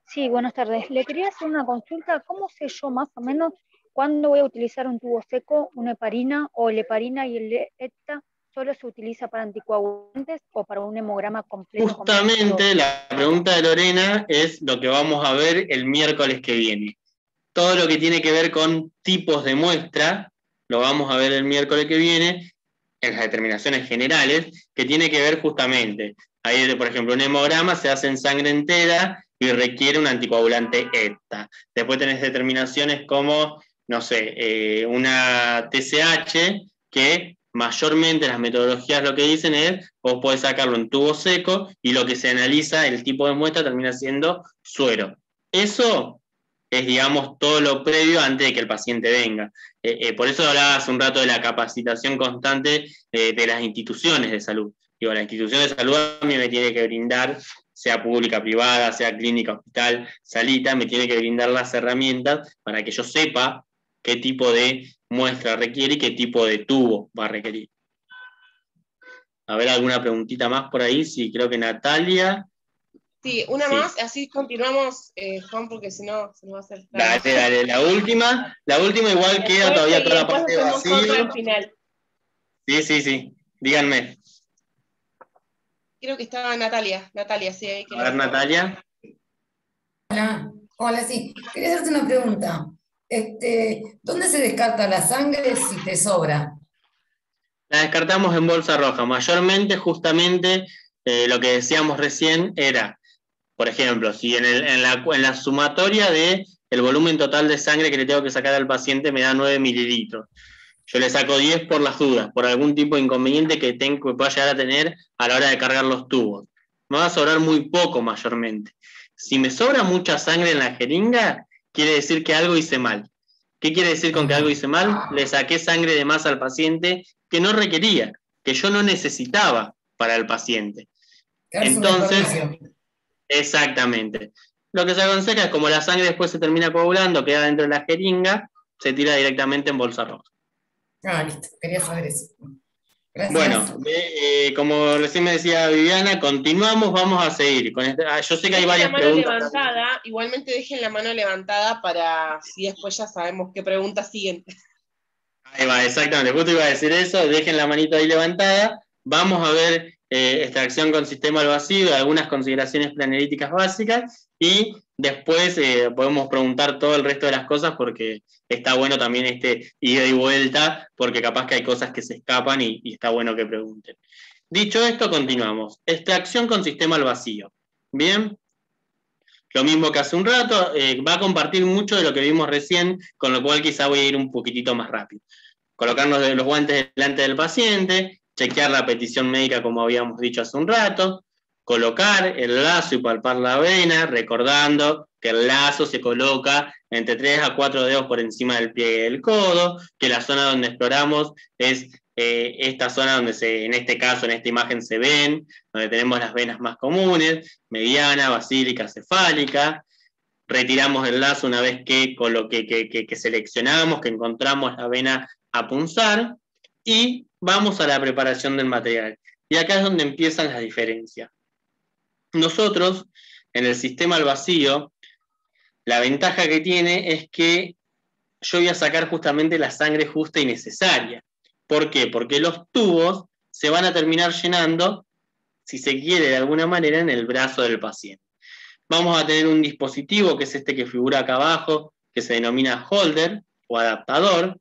Sí, buenas tardes. Le quería hacer una consulta. ¿Cómo sé yo más o menos cuándo voy a utilizar un tubo seco, una heparina o la heparina y el ETA solo se utiliza para anticoagulantes o para un hemograma completo? Justamente la pregunta de Lorena es lo que vamos a ver el miércoles que viene. Todo lo que tiene que ver con tipos de muestra, lo vamos a ver el miércoles que viene, en las determinaciones generales, que tiene que ver justamente, ahí por ejemplo un hemograma se hace en sangre entera y requiere un anticoagulante ETA. Después tenés determinaciones como, no sé, una TSH, que mayormente las metodologías lo que dicen es, vos podés sacarlo en tubo seco y lo que se analiza, el tipo de muestra termina siendo suero. Eso es, digamos, todo lo previo antes de que el paciente venga. Por eso hablaba hace un rato de la capacitación constante de las instituciones de salud. Digo, la institución de salud a mí me tiene que brindar, sea pública, privada, sea clínica, hospital, salita, me tiene que brindar las herramientas para que yo sepa qué tipo de muestra requiere y qué tipo de tubo va a requerir. A ver, ¿alguna preguntita más por ahí? Sí, creo que Natalia. Sí, una más, así continuamos, Juan, porque si no se nos va a hacer tarde. Dale, la última igual queda todavía toda la parte de vacío. Final. Sí, díganme. Creo que estaba Natalia, sí. Ahí que a ver, Natalia. Hola, sí. Quería hacerte una pregunta. ¿Dónde se descarta la sangre si te sobra? La descartamos en bolsa roja. Mayormente, justamente, lo que decíamos recién era, por ejemplo, si en la sumatoria del volumen total de sangre que le tengo que sacar al paciente me da 9 mililitros. Yo le saco 10 por las dudas, por algún tipo de inconveniente que pueda llegar a tener a la hora de cargar los tubos. Me va a sobrar muy poco mayormente. Si me sobra mucha sangre en la jeringa, quiere decir que algo hice mal. ¿Qué quiere decir con que algo hice mal? Le saqué sangre de más al paciente que no requería, que yo no necesitaba para el paciente. Entonces, exactamente. Lo que se aconseja es, como la sangre después se termina coagulando, queda dentro de la jeringa, se tira directamente en bolsa roja. Listo, quería saber eso. Gracias. Bueno, como recién me decía Viviana, continuamos, vamos a seguir. Yo sé que hay varias preguntas. Igualmente dejen la mano levantada para si después ya sabemos qué preguntas siguen. Ahí va, exactamente, justo iba a decir eso, dejen la manito ahí levantada. Vamos a ver extracción con sistema al vacío, algunas consideraciones planeríticas básicas, y después podemos preguntar todo el resto de las cosas, porque está bueno también ida y vuelta, porque capaz que hay cosas que se escapan y está bueno que pregunten. Dicho esto, continuamos. Extracción con sistema al vacío. Bien. Lo mismo que hace un rato, va a compartir mucho de lo que vimos recién, con lo cual quizá voy a ir un poquitito más rápido. Colocarnos los guantes delante del paciente, chequear la petición médica como habíamos dicho hace un rato, colocar el lazo y palpar la vena, recordando que el lazo se coloca entre 3 a 4 dedos por encima del pliegue del codo, que la zona donde exploramos es esta zona donde en este caso, en esta imagen se ven, donde tenemos las venas más comunes, mediana, basílica, cefálica. Retiramos el lazo una vez que seleccionamos, que encontramos la vena a punzar, y vamos a la preparación del material. Y acá es donde empiezan las diferencias. Nosotros, en el sistema al vacío, la ventaja que tiene es que yo voy a sacar justamente la sangre justa y necesaria. ¿Por qué? Porque los tubos se van a terminar llenando, si se quiere de alguna manera, en el brazo del paciente. Vamos a tener un dispositivo, que es este que figura acá abajo, que se denomina holder o adaptador.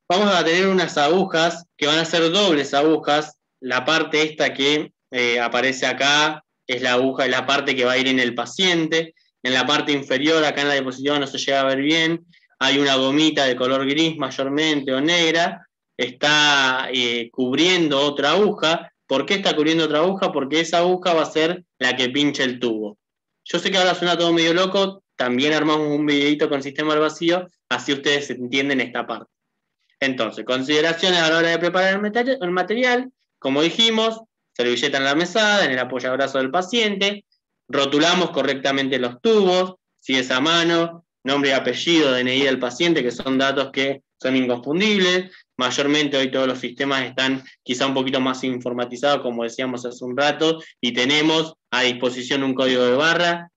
Vamos a tener unas agujas que van a ser dobles agujas. La parte esta que aparece acá es la aguja, la parte que va a ir en el paciente. En la parte inferior, acá en la diapositiva no se llega a ver bien, hay una gomita de color gris mayormente o negra, está cubriendo otra aguja. ¿Por qué está cubriendo otra aguja? Porque esa aguja va a ser la que pinche el tubo. Yo sé que ahora suena todo medio loco, también armamos un videito con sistema al vacío, así ustedes entienden esta parte. Entonces, consideraciones a la hora de preparar el material, como dijimos, servilleta en la mesada, en el apoyabrazo del paciente, rotulamos correctamente los tubos, si es a mano, nombre y apellido, DNI del paciente, que son datos que son inconfundibles. Mayormente hoy todos los sistemas están quizá un poquito más informatizados, como decíamos hace un rato, y tenemos a disposición un código de barra,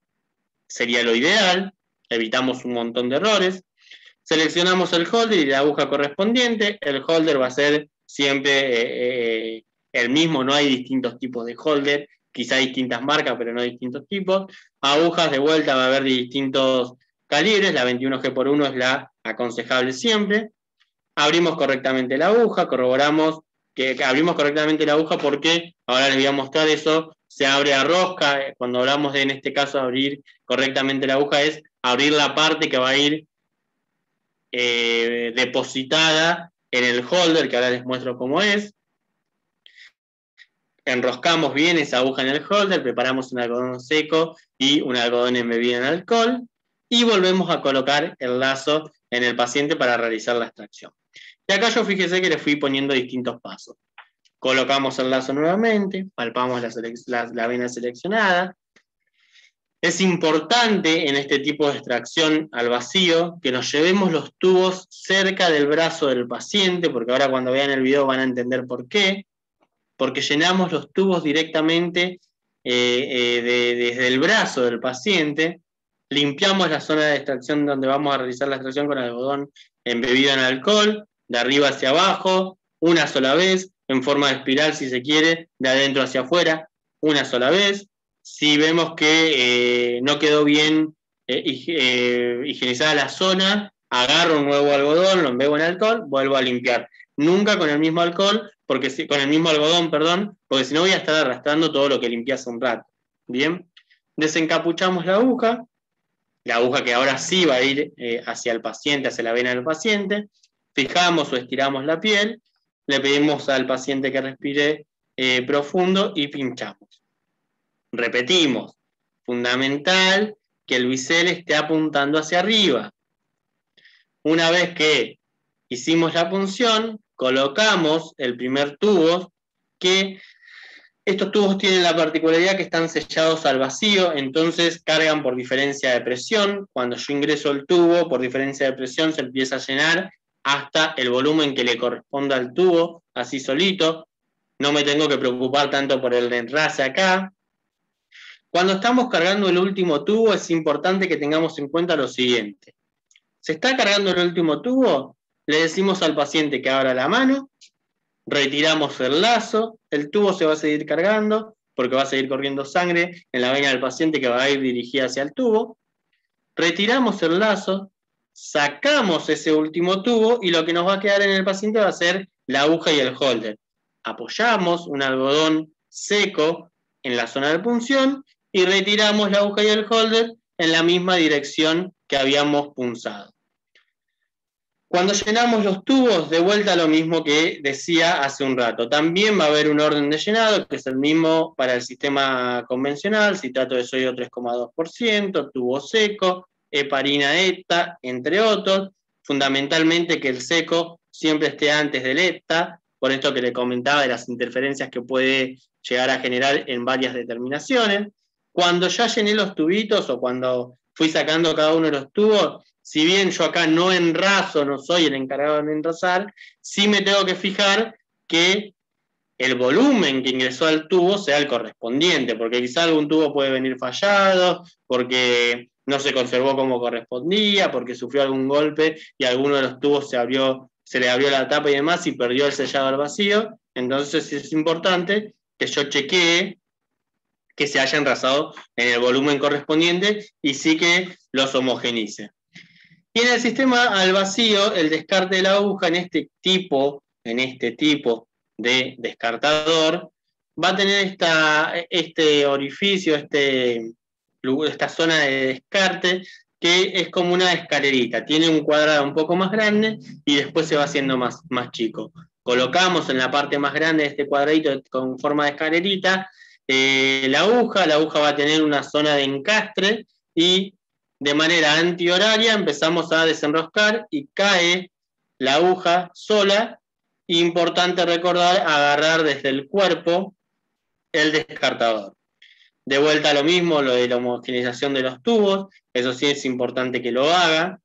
sería lo ideal, evitamos un montón de errores. Seleccionamos el holder y la aguja correspondiente. El holder va a ser siempre el mismo, no hay distintos tipos de holder, quizá distintas marcas, pero no distintos tipos. Agujas de vuelta va a haber de distintos calibres, la 21G/1 es la aconsejable siempre. Abrimos correctamente la aguja, corroboramos que abrimos correctamente la aguja porque, ahora les voy a mostrar eso, se abre a rosca. Cuando hablamos de, en este caso, abrir correctamente la aguja, es abrir la parte que va a ir depositada en el holder, que ahora les muestro cómo es. Enroscamos bien esa aguja en el holder, preparamos un algodón seco y un algodón embebido en alcohol, y volvemos a colocar el lazo en el paciente para realizar la extracción. Y acá yo fíjese que le fui poniendo distintos pasos. Colocamos el lazo nuevamente, palpamos la vena seleccionada. Es importante en este tipo de extracción al vacío que nos llevemos los tubos cerca del brazo del paciente, porque ahora cuando vean el video van a entender por qué. Porque llenamos los tubos directamente desde el brazo del paciente, limpiamos la zona de extracción donde vamos a realizar la extracción con algodón embebido en alcohol, de arriba hacia abajo, una sola vez, en forma de espiral si se quiere, de adentro hacia afuera, una sola vez. Si vemos que no quedó bien higienizada la zona, agarro un nuevo algodón, lo embebo en alcohol, vuelvo a limpiar. Nunca con el mismo alcohol, con el mismo algodón, perdón, porque si no voy a estar arrastrando todo lo que limpié hace un rato. Bien, desencapuchamos la aguja que ahora sí va a ir hacia el paciente, hacia la vena del paciente, fijamos o estiramos la piel, le pedimos al paciente que respire profundo y pinchamos. Repetimos, fundamental que el bisel esté apuntando hacia arriba. Una vez que hicimos la punción, colocamos el primer tubo, que estos tubos tienen la particularidad que están sellados al vacío, entonces cargan por diferencia de presión. Cuando yo ingreso el tubo, por diferencia de presión se empieza a llenar hasta el volumen que le corresponda al tubo, así solito. No me tengo que preocupar tanto por el enrase acá. Cuando estamos cargando el último tubo, es importante que tengamos en cuenta lo siguiente. ¿Se está cargando el último tubo? Le decimos al paciente que abra la mano, retiramos el lazo, el tubo se va a seguir cargando, porque va a seguir corriendo sangre en la vena del paciente que va a ir dirigida hacia el tubo. Retiramos el lazo, sacamos ese último tubo y lo que nos va a quedar en el paciente va a ser la aguja y el holder. Apoyamos un algodón seco en la zona de punción y retiramos la aguja y el holder en la misma dirección que habíamos punzado. Cuando llenamos los tubos, de vuelta lo mismo que decía hace un rato. También va a haber un orden de llenado, que es el mismo para el sistema convencional, citrato de sodio 3,2%, tubo seco, heparina hepta, entre otros. Fundamentalmente que el seco siempre esté antes del hepta, por esto que le comentaba de las interferencias que puede llegar a generar en varias determinaciones. Cuando ya llené los tubitos o cuando fui sacando cada uno de los tubos, si bien yo acá no enraso, no soy el encargado de enrasar, sí me tengo que fijar que el volumen que ingresó al tubo sea el correspondiente, porque quizá algún tubo puede venir fallado, porque no se conservó como correspondía, porque sufrió algún golpe y alguno de los tubos se le abrió la tapa y demás y perdió el sellado al vacío. Entonces es importante que yo chequee que se haya enrasado en el volumen correspondiente y sí que los homogenice. Y en el sistema al vacío, el descarte de la aguja en este tipo de descartador va a tener este orificio, esta zona de descarte, que es como una escalerita. Tiene un cuadrado un poco más grande y después se va haciendo más chico. Colocamos en la parte más grande de este cuadradito con forma de escalerita la aguja va a tener una zona de encastre y de manera antihoraria empezamos a desenroscar y cae la aguja sola. Importante recordar, agarrar desde el cuerpo el descartador. De vuelta lo mismo, lo de la homogeneización de los tubos, eso sí es importante que lo haga.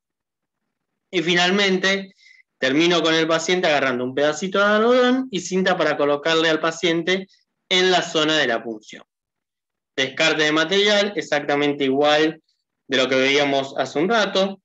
Y finalmente, termino con el paciente agarrando un pedacito de algodón y cinta para colocarle al paciente en la zona de la punción. Descarte de material, exactamente igual de lo que veíamos hace un rato.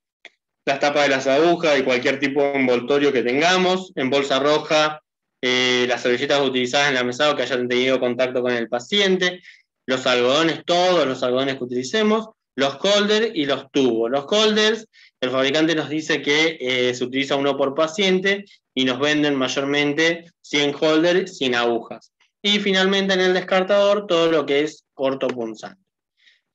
Las tapas de las agujas y cualquier tipo de envoltorio que tengamos. En bolsa roja, las servilletas utilizadas en la mesada que hayan tenido contacto con el paciente. Los algodones, todos los algodones que utilicemos. Los holders y los tubos. Los holders, el fabricante nos dice que se utiliza uno por paciente y nos venden mayormente 100 holders sin agujas. Y finalmente en el descartador todo lo que es cortopunzante.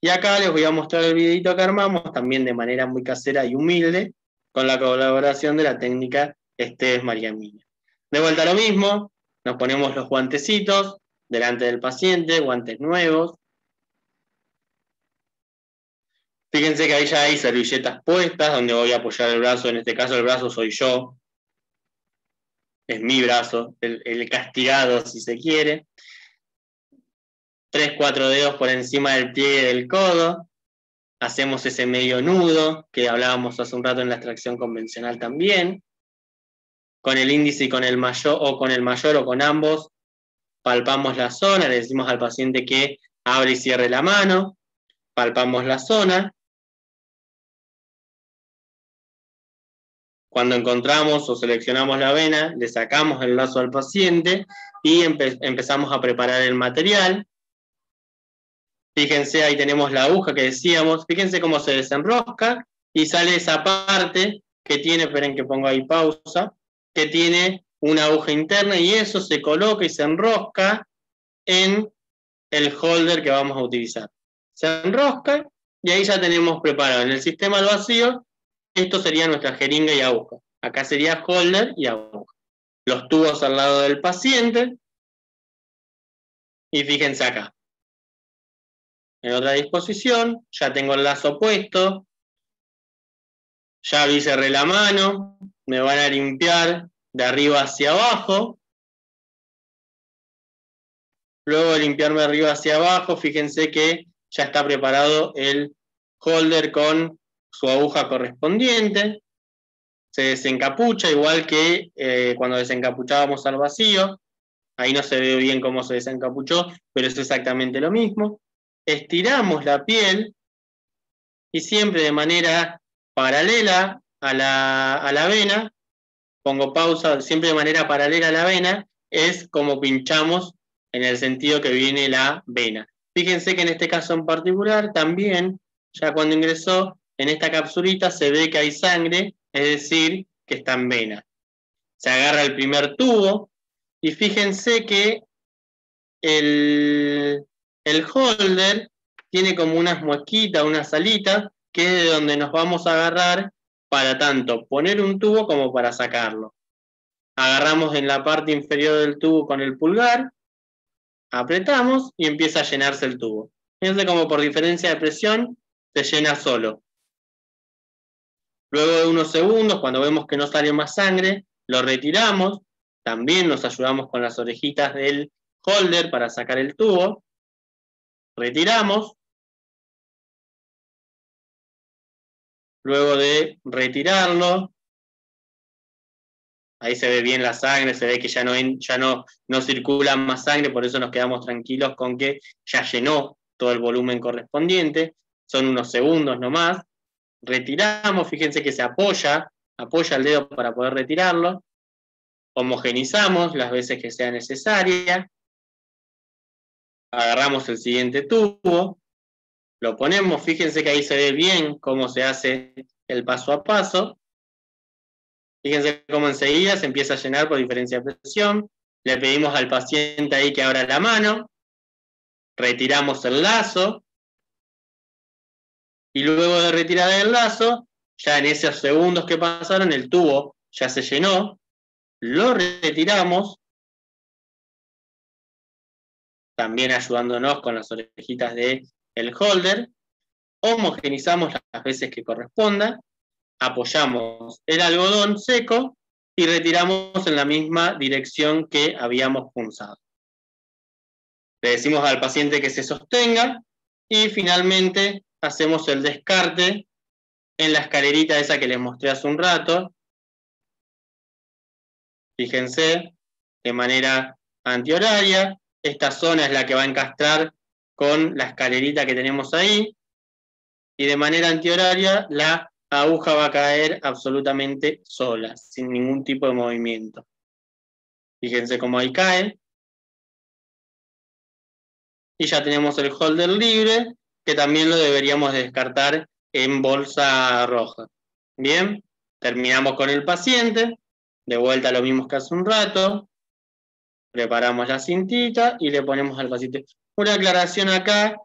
Y acá les voy a mostrar el videito que armamos, también de manera muy casera y humilde, con la colaboración de la técnica Esteves María Emilia. De vuelta a lo mismo, nos ponemos los guantecitos delante del paciente, guantes nuevos. Fíjense que ahí ya hay servilletas puestas, donde voy a apoyar el brazo, en este caso el brazo soy yo. Es mi brazo, el castigado si se quiere. 3, 4 dedos por encima del pliegue del codo. Hacemos ese medio nudo que hablábamos hace un rato en la extracción convencional también. Con el índice y con el mayor, o con el mayor o con ambos, palpamos la zona, le decimos al paciente que abre y cierre la mano, palpamos la zona. Cuando encontramos o seleccionamos la vena, le sacamos el lazo al paciente y empezamos a preparar el material. Fíjense, ahí tenemos la aguja que decíamos, fíjense cómo se desenrosca y sale esa parte que tiene, esperen que pongo ahí pausa, que tiene una aguja interna y eso se coloca y se enrosca en el holder que vamos a utilizar. Se enrosca y ahí ya tenemos preparado. En el sistema al vacío, esto sería nuestra jeringa y aguja. Acá sería holder y aguja. Los tubos al lado del paciente. Y fíjense acá. En otra disposición, ya tengo el lazo puesto. Ya abrí y cerré la mano. Me van a limpiar de arriba hacia abajo. Luego de limpiarme de arriba hacia abajo, fíjense que ya está preparado el holder con su aguja correspondiente. Se desencapucha, igual que cuando desencapuchábamos al vacío. Ahí no se ve bien cómo se desencapuchó, pero es exactamente lo mismo. Estiramos la piel y siempre de manera paralela a la vena, pongo pausa, siempre de manera paralela a la vena, es como pinchamos en el sentido que viene la vena. Fíjense que en este caso en particular también, ya cuando ingresó, en esta capsulita se ve que hay sangre, es decir, que está en vena. Se agarra el primer tubo y fíjense que el holder tiene como unas muesquitas, unas salitas, que es de donde nos vamos a agarrar para tanto poner un tubo como para sacarlo. Agarramos en la parte inferior del tubo con el pulgar, apretamos y empieza a llenarse el tubo. Fíjense como por diferencia de presión se llena solo. Luego de unos segundos, cuando vemos que no sale más sangre, lo retiramos. También nos ayudamos con las orejitas del holder para sacar el tubo. Retiramos. Luego de retirarlo, ahí se ve bien la sangre, se ve que ya no circula más sangre, por eso nos quedamos tranquilos con que ya llenó todo el volumen correspondiente. Son unos segundos nomás. Retiramos, fíjense que se apoya el dedo para poder retirarlo. Homogenizamos las veces que sea necesaria. Agarramos el siguiente tubo, lo ponemos, fíjense que ahí se ve bien cómo se hace el paso a paso. Fíjense cómo enseguida se empieza a llenar por diferencia de presión. Le pedimos al paciente ahí que abra la mano. Retiramos el lazo. Y luego de retirar el lazo, ya en esos segundos que pasaron, el tubo ya se llenó. Lo retiramos. También ayudándonos con las orejitas del holder. Homogenizamos las veces que corresponda. Apoyamos el algodón seco y retiramos en la misma dirección que habíamos punzado. Le decimos al paciente que se sostenga y finalmente hacemos el descarte en la escalerita esa que les mostré hace un rato. Fíjense, de manera antihoraria. Esta zona es la que va a encastrar con la escalerita que tenemos ahí. Y de manera antihoraria la aguja va a caer absolutamente sola, sin ningún tipo de movimiento. Fíjense cómo ahí cae. Y ya tenemos el holder libre, que también lo deberíamos descartar en bolsa roja. Bien, terminamos con el paciente. De vuelta lo mismo que hace un rato. Preparamos la cintita y le ponemos al paciente. Una aclaración acá,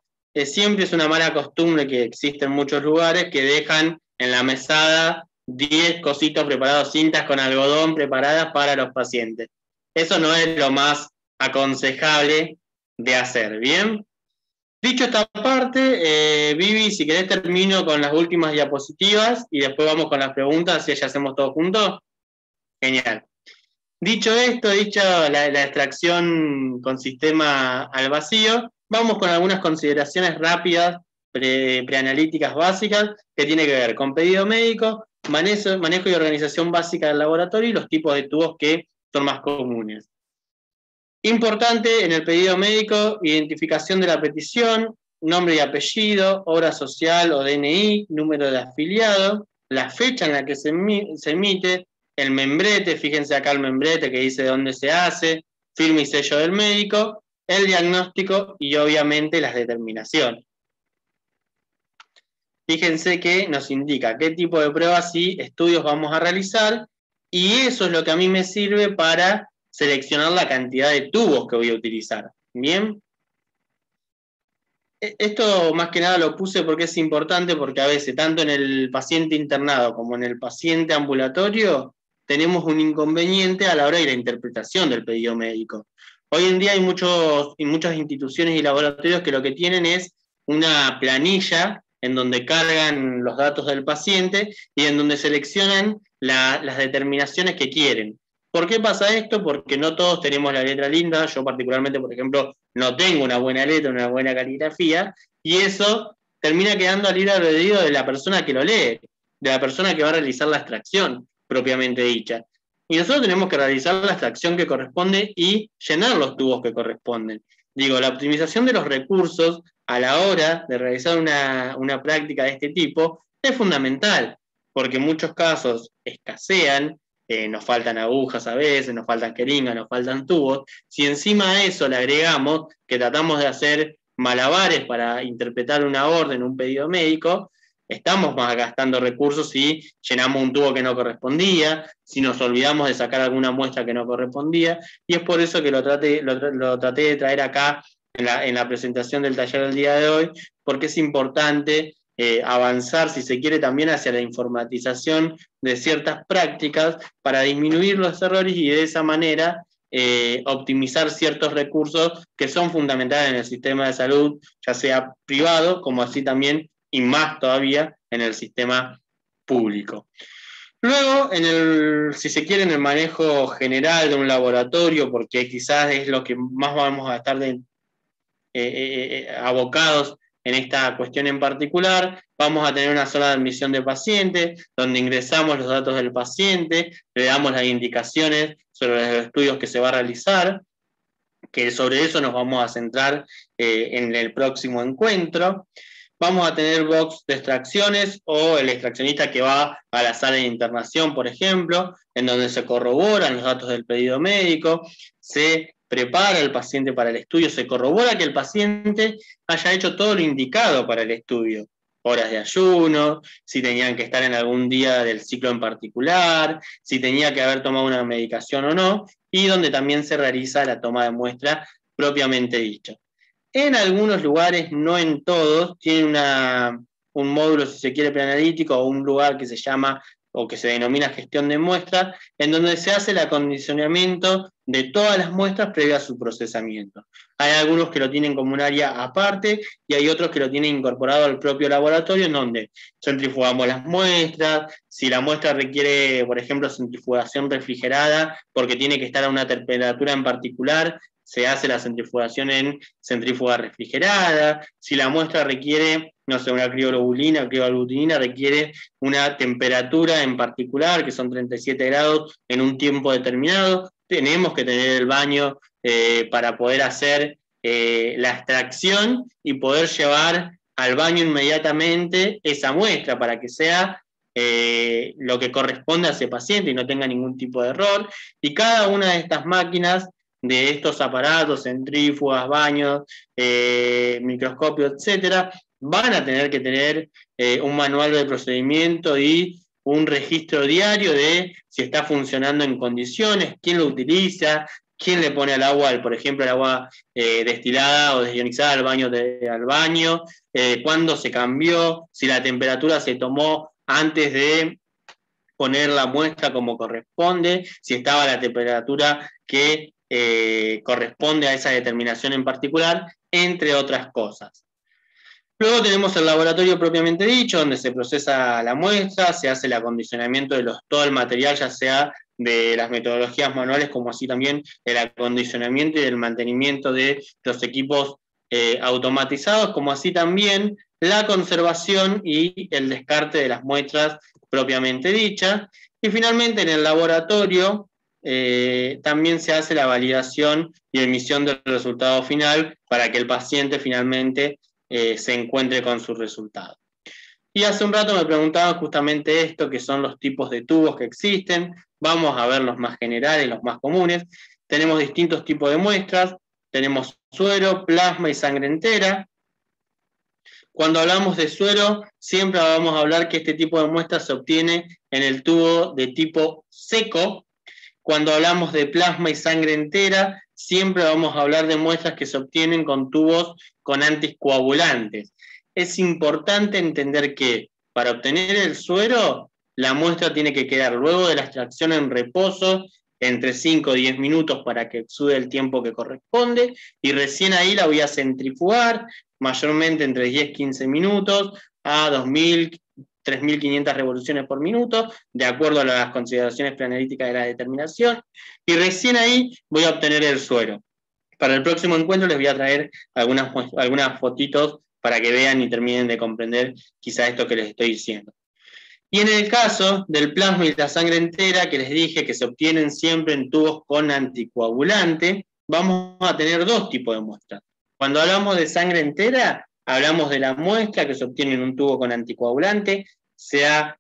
siempre es una mala costumbre que existe en muchos lugares que dejan en la mesada 10 cositos preparados, cintas con algodón preparadas para los pacientes. Eso no es lo más aconsejable de hacer, ¿bien? Dicho esta parte, Vivi, si querés termino con las últimas diapositivas y después vamos con las preguntas y ya hacemos todo juntos. Genial. Dicho esto, dicha la extracción con sistema al vacío, vamos con algunas consideraciones rápidas, preanalíticas básicas, que tiene que ver con pedido médico, manejo y organización básica del laboratorio y los tipos de tubos que son más comunes. Importante en el pedido médico, identificación de la petición, nombre y apellido, obra social o DNI, número de afiliado, la fecha en la que se emite, el membrete, fíjense acá el membrete que dice dónde se hace, firma y sello del médico, el diagnóstico y obviamente las determinaciones. Fíjense que nos indica qué tipo de pruebas y estudios vamos a realizar y eso es lo que a mí me sirve para seleccionar la cantidad de tubos que voy a utilizar. ¿Bien? Esto más que nada lo puse porque es importante porque a veces tanto en el paciente internado como en el paciente ambulatorio tenemos un inconveniente a la hora de la interpretación del pedido médico. Hoy en día hay muchas instituciones y laboratorios que lo que tienen es una planilla en donde cargan los datos del paciente y en donde seleccionan las determinaciones que quieren. ¿Por qué pasa esto? Porque no todos tenemos la letra linda. Yo particularmente, por ejemplo, no tengo una buena letra, una buena caligrafía, y eso termina quedando al libre albedrío de la persona que lo lee, de la persona que va a realizar la extracción propiamente dicha. Y nosotros tenemos que realizar la extracción que corresponde y llenar los tubos que corresponden. Digo, la optimización de los recursos a la hora de realizar una práctica de este tipo es fundamental, porque en muchos casos escasean, nos faltan agujas a veces, nos faltan jeringas, nos faltan tubos. Si encima a eso le agregamos que tratamos de hacer malabares para interpretar una orden, un pedido médico, estamos más gastando recursos si llenamos un tubo que no correspondía, si nos olvidamos de sacar alguna muestra que no correspondía, y es por eso que lo traté de traer acá en la presentación del taller del día de hoy, porque es importante avanzar, si se quiere, también hacia la informatización de ciertas prácticas para disminuir los errores y de esa manera optimizar ciertos recursos que son fundamentales en el sistema de salud, ya sea privado, como así también, y más todavía, en el sistema público. Luego, si se quiere, en el manejo general de un laboratorio, porque quizás es lo que más vamos a estar abocados en esta cuestión en particular, vamos a tener una zona de admisión de pacientes, donde ingresamos los datos del paciente, le damos las indicaciones sobre los estudios que se va a realizar, que sobre eso nos vamos a centrar en el próximo encuentro. Vamos a tener box de extracciones o el extraccionista que va a la sala de internación, por ejemplo, en donde se corroboran los datos del pedido médico, se prepara el paciente para el estudio, se corrobora que el paciente haya hecho todo lo indicado para el estudio, horas de ayuno, si tenían que estar en algún día del ciclo en particular, si tenía que haber tomado una medicación o no, y donde también se realiza la toma de muestra propiamente dicha. En algunos lugares, no en todos, tiene un módulo, si se quiere, preanalítico, o un lugar que se llama o que se denomina gestión de muestras, en donde se hace el acondicionamiento de todas las muestras previa a su procesamiento. Hay algunos que lo tienen como un área aparte y hay otros que lo tienen incorporado al propio laboratorio, en donde centrifugamos las muestras. Si la muestra requiere, por ejemplo, centrifugación refrigerada, porque tiene que estar a una temperatura en particular, se hace la centrifugación en centrífuga refrigerada. Si la muestra requiere, no sé, una crioglobulina o crioglutinina, requiere una temperatura en particular, que son 37 grados en un tiempo determinado, tenemos que tener el baño para poder hacer la extracción y poder llevar al baño inmediatamente esa muestra para que sea lo que corresponde a ese paciente y no tenga ningún tipo de error. Y cada una de estas máquinas, de estos aparatos, centrífugas, baños, microscopios, etcétera, van a tener que tener un manual de procedimiento y un registro diario de si está funcionando en condiciones, quién lo utiliza, quién le pone al agua, por ejemplo, el agua destilada o desionizada al baño, cuándo se cambió, si la temperatura se tomó antes de poner la muestra como corresponde, si estaba la temperatura que corresponde a esa determinación en particular, entre otras cosas. Luego tenemos el laboratorio propiamente dicho, donde se procesa la muestra, se hace el acondicionamiento de todo el material, ya sea de las metodologías manuales, como así también el acondicionamiento y el mantenimiento de los equipos automatizados, como así también la conservación y el descarte de las muestras propiamente dichas. Y finalmente en el laboratorio también se hace la validación y emisión del resultado final para que el paciente finalmente se encuentre con su resultado. Y hace un rato me preguntaban justamente esto, que son los tipos de tubos que existen. Vamos a ver los más generales, los más comunes. Tenemos distintos tipos de muestras. Tenemos suero, plasma y sangre entera. Cuando hablamos de suero, siempre vamos a hablar que este tipo de muestras se obtiene en el tubo de tipo seco. Cuando hablamos de plasma y sangre entera, siempre vamos a hablar de muestras que se obtienen con tubos con anticoagulantes. Es importante entender que para obtener el suero, la muestra tiene que quedar luego de la extracción en reposo entre 5 y 10 minutos para que exude el tiempo que corresponde, y recién ahí la voy a centrifugar, mayormente entre 10 y 15 minutos, a 2000, 3.500 revoluciones por minuto, de acuerdo a las consideraciones preanalíticas de la determinación, y recién ahí voy a obtener el suero. Para el próximo encuentro les voy a traer algunas fotitos para que vean y terminen de comprender quizá esto que les estoy diciendo. Y en el caso del plasma y la sangre entera, que les dije que se obtienen siempre en tubos con anticoagulante, vamos a tener dos tipos de muestras. Cuando hablamos de sangre entera, hablamos de la muestra que se obtiene en un tubo con anticoagulante, sea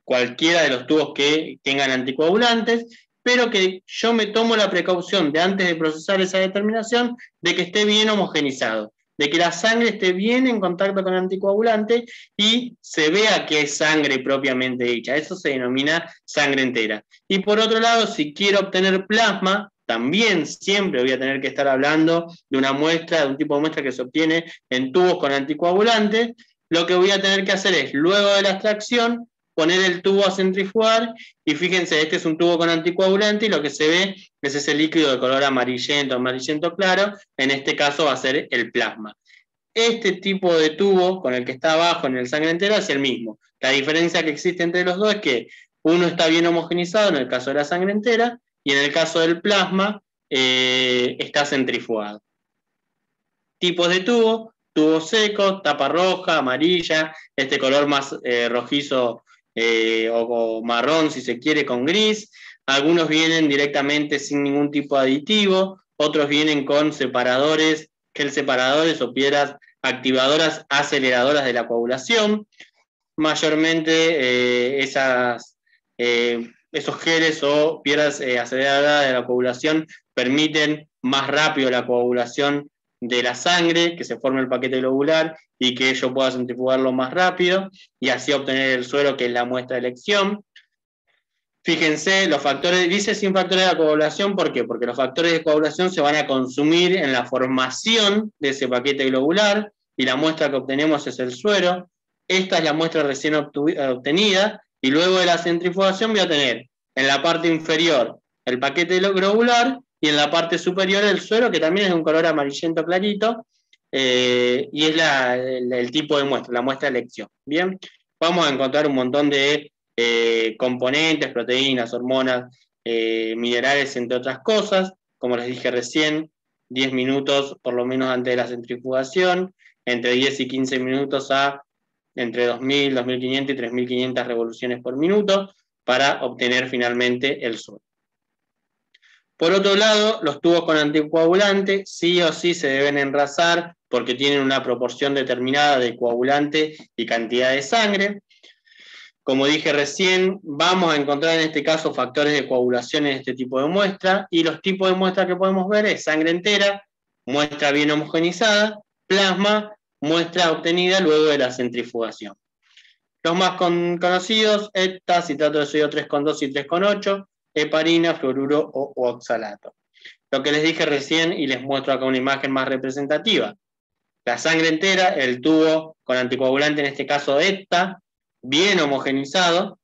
cualquiera de los tubos que tengan anticoagulantes, pero que yo me tomo la precaución de, antes de procesar esa determinación, de que esté bien homogenizado, de que la sangre esté bien en contacto con el anticoagulante y se vea que es sangre propiamente dicha. Eso se denomina sangre entera. Y por otro lado, si quiero obtener plasma, también siempre voy a tener que estar hablando de una muestra, de un tipo de muestra que se obtiene en tubos con anticoagulantes. Lo que voy a tener que hacer es, luego de la extracción, poner el tubo a centrifugar, y fíjense, este es un tubo con anticoagulante, y lo que se ve es ese líquido de color amarillento claro, en este caso va a ser el plasma. Este tipo de tubo con el que está abajo en el sangre entera es el mismo. La diferencia que existe entre los dos es que uno está bien homogenizado en el caso de la sangre entera, y en el caso del plasma está centrifugado. Tipos de tubo: tubo seco, tapa roja, amarilla, este color más rojizo o marrón si se quiere con gris. Algunos vienen directamente sin ningún tipo de aditivo, otros vienen con separadores, gel separadores o piedras activadoras aceleradoras de la coagulación. Mayormente esos geles o piedras aceleradoras de la coagulación permiten más rápido la coagulación de la sangre, que se forme el paquete globular y que yo pueda centrifugarlo más rápido y así obtener el suero, que es la muestra de elección. Fíjense, los factores, dice sin factores de coagulación, ¿por qué? Porque los factores de coagulación se van a consumir en la formación de ese paquete globular y la muestra que obtenemos es el suero. Esta es la muestra recién obtenida, y luego de la centrifugación voy a tener en la parte inferior el paquete globular y en la parte superior el suero, que también es de un color amarillento clarito, y es el tipo de muestra, la muestra de elección. Bien, vamos a encontrar un montón de componentes, proteínas, hormonas, minerales, entre otras cosas. Como les dije recién, 10 minutos por lo menos antes de la centrifugación, entre 10 y 15 minutos a entre 2.000, 2.500 y 3.500 revoluciones por minuto para obtener finalmente el suero. Por otro lado, los tubos con anticoagulante sí o sí se deben enrasar porque tienen una proporción determinada de coagulante y cantidad de sangre. Como dije recién, vamos a encontrar en este caso factores de coagulación en este tipo de muestra, y los tipos de muestra que podemos ver es sangre entera, muestra bien homogenizada, plasma, muestra obtenida luego de la centrifugación. Los más conocidos: ETA, citrato de sodio 3,2 y 3,8, heparina, fluoruro o oxalato. Lo que les dije recién, y les muestro acá una imagen más representativa: la sangre entera, el tubo con anticoagulante, en este caso ETA, bien homogenizado,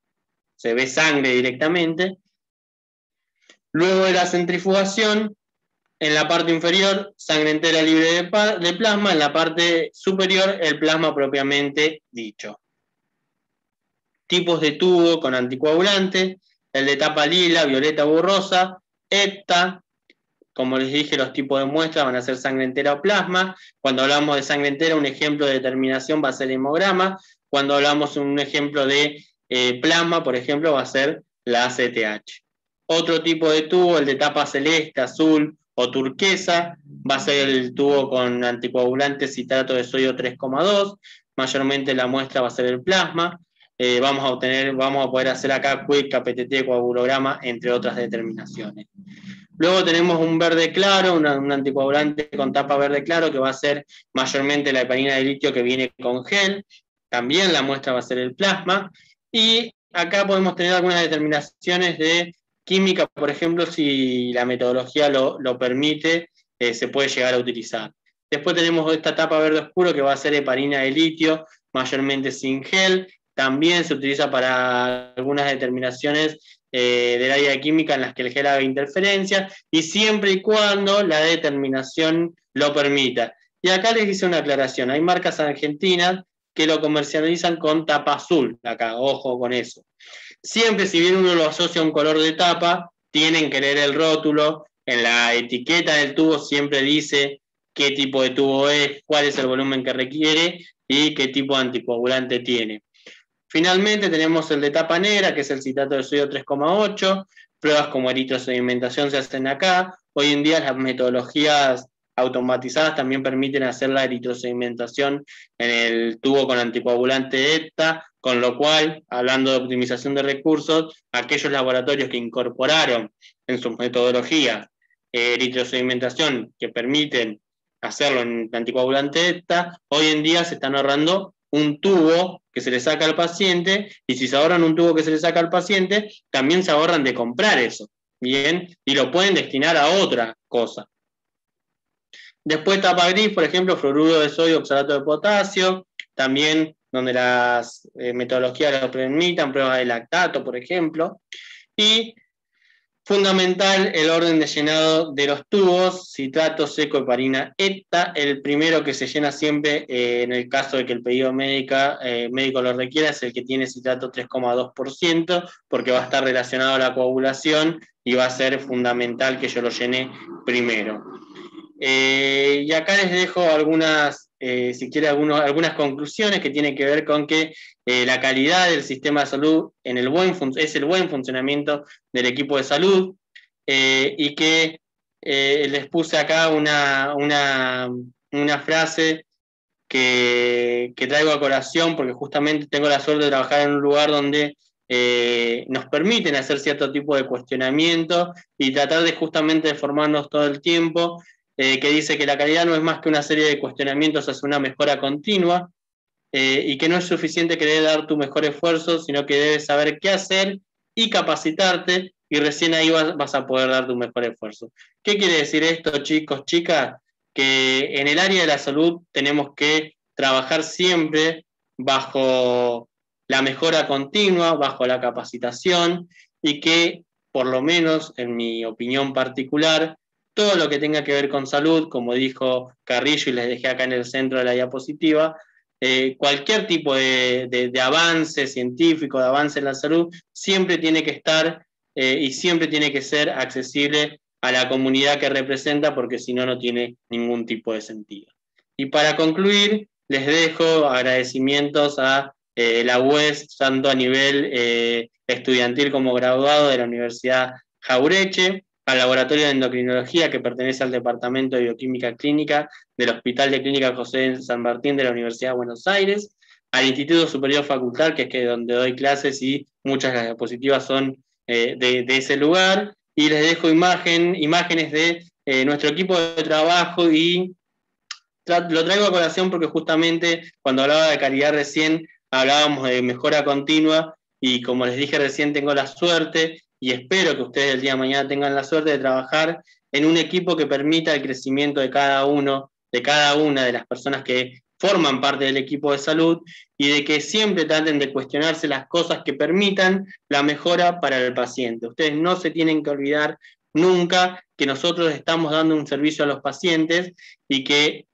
se ve sangre directamente. Luego de la centrifugación, en la parte inferior, sangre entera libre de plasma, en la parte superior, el plasma propiamente dicho. Tipos de tubo con anticoagulante: el de tapa lila, violeta o rosa, ETA. Como les dije, los tipos de muestra van a ser sangre entera o plasma. Cuando hablamos de sangre entera, un ejemplo de determinación va a ser hemograma. Cuando hablamos de un ejemplo de plasma, por ejemplo, va a ser la ACTH. Otro tipo de tubo, el de tapa celeste, azul o turquesa, va a ser el tubo con anticoagulante citrato de sodio 3,2. Mayormente la muestra va a ser el plasma. Vamos a poder hacer acá quick, KPTT, coagulograma, entre otras determinaciones. Luego tenemos un verde claro, un anticoagulante con tapa verde claro, que va a ser mayormente la heparina de litio, que viene con gel. También la muestra va a ser el plasma. Y acá podemos tener algunas determinaciones de química, por ejemplo, si la metodología lo permite, se puede llegar a utilizar. Después tenemos esta tapa verde oscuro, que va a ser heparina de litio, mayormente sin gel. También se utiliza para algunas determinaciones del área de química en las que el gel haga interferencia, y siempre y cuando la determinación lo permita. Y acá les hice una aclaración: hay marcas argentinas que lo comercializan con tapa azul, acá, ojo con eso. Siempre, si bien uno lo asocia a un color de tapa, tienen que leer el rótulo. En la etiqueta del tubo siempre dice qué tipo de tubo es, cuál es el volumen que requiere y qué tipo de anticoagulante tiene. Finalmente tenemos el de tapa negra, que es el citrato de sodio 3,8. Pruebas como eritrosedimentación se hacen acá. Hoy en día las metodologías automatizadas también permiten hacer la eritrosedimentación en el tubo con anticoagulante ETA, con lo cual, hablando de optimización de recursos, aquellos laboratorios que incorporaron en sus metodologías eritrosedimentación que permiten hacerlo en anticoagulante ETA, hoy en día se están ahorrando un tubo que se le saca al paciente, y si se ahorran un tubo que se le saca al paciente, también se ahorran de comprar eso. bien, y lo pueden destinar a otra cosa. Después etapa gris, por ejemplo, fluoruro de sodio, oxalato de potasio, también donde las metodologías lo permitan, pruebas de lactato, por ejemplo, y fundamental el orden de llenado de los tubos, citrato, seco, heparina, ETA, el primero que se llena siempre en el caso de que el pedido médico lo requiera es el que tiene citrato 3,2%, porque va a estar relacionado a la coagulación y va a ser fundamental que yo lo llene primero. Y acá les dejo algunas, si quiere, algunas conclusiones que tienen que ver con que la calidad del sistema de salud es el buen funcionamiento del equipo de salud, y que les puse acá una frase que traigo a colación porque justamente tengo la suerte de trabajar en un lugar donde nos permiten hacer cierto tipo de cuestionamiento y tratar de justamente formarnos todo el tiempo, que dice que la calidad no es más que una serie de cuestionamientos hacia una mejora continua, y que no es suficiente querer dar tu mejor esfuerzo, sino que debes saber qué hacer y capacitarte, y recién ahí vas a poder dar tu mejor esfuerzo. ¿Qué quiere decir esto, chicos, chicas? Que en el área de la salud tenemos que trabajar siempre bajo la mejora continua, bajo la capacitación, y que, por lo menos en mi opinión particular, todo lo que tenga que ver con salud, como dijo Carrillo y les dejé acá en el centro de la diapositiva, cualquier tipo de avance científico, de avance en la salud, siempre tiene que estar y siempre tiene que ser accesible a la comunidad que representa, porque si no, no tiene ningún tipo de sentido. Y para concluir, les dejo agradecimientos a la UES, tanto a nivel estudiantil como graduado de la Universidad Jaureche, al Laboratorio de Endocrinología, que pertenece al Departamento de Bioquímica Clínica del Hospital de Clínica José San Martín de la Universidad de Buenos Aires, al Instituto Superior Facultad, que es donde doy clases y muchas de las diapositivas son de ese lugar, y les dejo imágenes de nuestro equipo de trabajo, y lo traigo a colación porque justamente cuando hablaba de calidad recién, hablábamos de mejora continua, y como les dije recién, tengo la suerte, y espero que ustedes el día de mañana tengan la suerte de trabajar en un equipo que permita el crecimiento de cada uno, de cada una de las personas que forman parte del equipo de salud, y de que siempre traten de cuestionarse las cosas que permitan la mejora para el paciente. Ustedes no se tienen que olvidar nunca que nosotros estamos dando un servicio a los pacientes, y que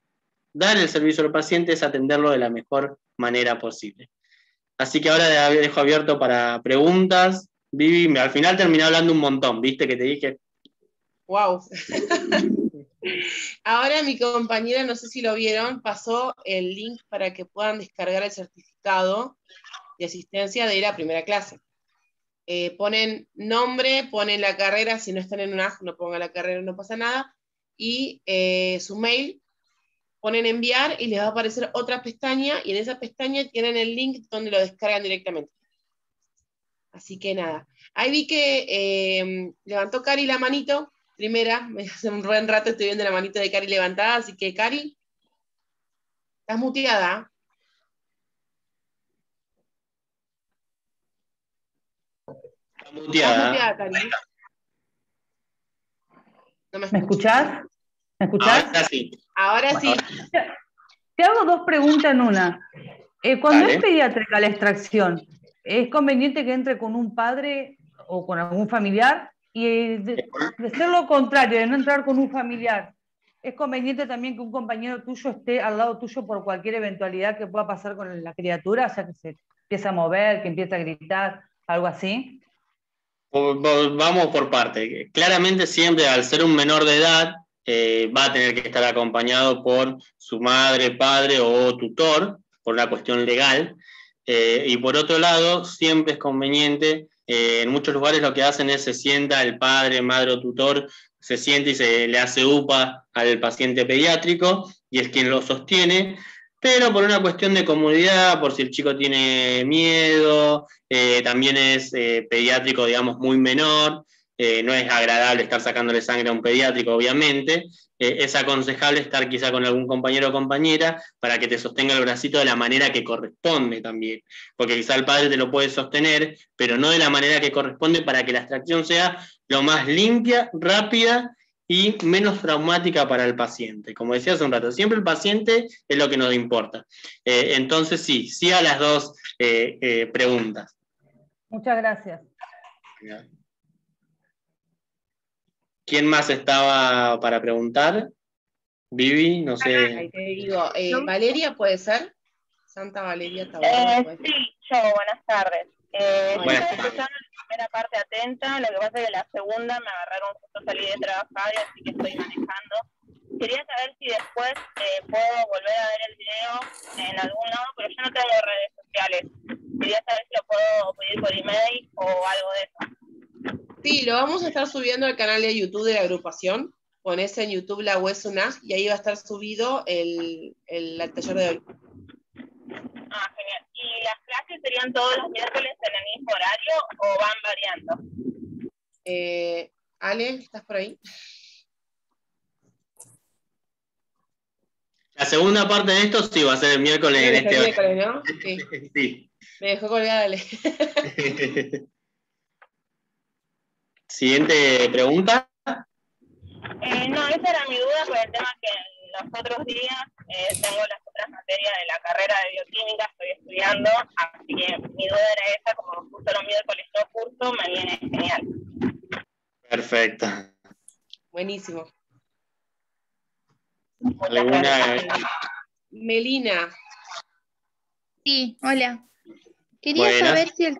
dar el servicio al paciente es atenderlo de la mejor manera posible. Así que ahora dejo abierto para preguntas. Vivi, al final terminé hablando un montón, ¿viste? Que te dije. ¡Wow! Ahora mi compañera, no sé si lo vieron, pasó el link para que puedan descargar el certificado de asistencia de la primera clase. Ponen nombre, ponen la carrera, si no están en un AJ, no pongan la carrera, no pasa nada, y su mail, ponen enviar y les va a aparecer otra pestaña, y en esa pestaña tienen el link donde lo descargan directamente. Así que nada. Ahí vi que levantó Cari la manito, primera, hace un buen rato estoy viendo la manito de Cari levantada, así que Cari, estás muteada. Está muteada. Estás muteada, Cari. No me escuchás? ¿Me escuchás? Ahora sí. Ahora sí. Te hago dos preguntas en una. Cuando Dale. es pediátrica la extracción, ¿es conveniente que entre con un padre o con algún familiar? Y de ser lo contrario, de no entrar con un familiar, ¿es conveniente también que un compañero tuyo esté al lado tuyo por cualquier eventualidad que pueda pasar con la criatura? O sea, que se empieza a mover, que empieza a gritar, algo así. Vamos por parte. Claramente siempre, al ser un menor de edad, va a tener que estar acompañado por su madre, padre o tutor, por una cuestión legal. Y por otro lado, siempre es conveniente, en muchos lugares lo que hacen es se sienta el padre, madre o tutor, se sienta y se le hace UPA al paciente pediátrico, y es quien lo sostiene, pero por una cuestión de comodidad, por si el chico tiene miedo, también es pediátrico, digamos, muy menor, no es agradable estar sacándole sangre a un pediátrico, obviamente, es aconsejable estar quizá con algún compañero o compañera para que te sostenga el bracito de la manera que corresponde también, porque quizá el padre te lo puede sostener, pero no de la manera que corresponde para que la extracción sea lo más limpia, rápida y menos traumática para el paciente. Como decía hace un rato, siempre el paciente es lo que nos importa. Entonces sí a las dos preguntas. Muchas gracias. ¿Quién más estaba para preguntar? Vivi, no sé. Ahí te digo, Valeria, ¿puede ser? Santa Valeria Tabarro. Sí, yo, buenas tardes. Buenas Estoy tardes. escuchando la primera parte atenta, lo que pasa es que la segunda me agarraron justo salí de trabajar, así que estoy manejando. Quería saber si después puedo volver a ver el video en algún lado, pero yo no tengo redes sociales. Quería saber si lo puedo pedir por email o algo de eso. Sí, lo vamos a estar subiendo al canal de YouTube de la agrupación. Ponés en YouTube la Huesunaj y ahí va a estar subido el taller de hoy. Ah, genial. ¿Y las clases serían todos los miércoles en el mismo horario o van variando? Ale, ¿estás por ahí? La segunda parte de esto sí va a ser el miércoles en este miércoles, ¿no? Sí. Sí. Me dejó colgada, Ale. Siguiente pregunta. No, esa era mi duda por el tema que en los otros días tengo las otras materias de la carrera de bioquímica, estoy estudiando, así que mi duda era esa, como justo los miércoles no curso, me viene genial. Perfecto. Buenísimo. ¿Alguna? Melina. Sí, hola. Quería Buenas. saber si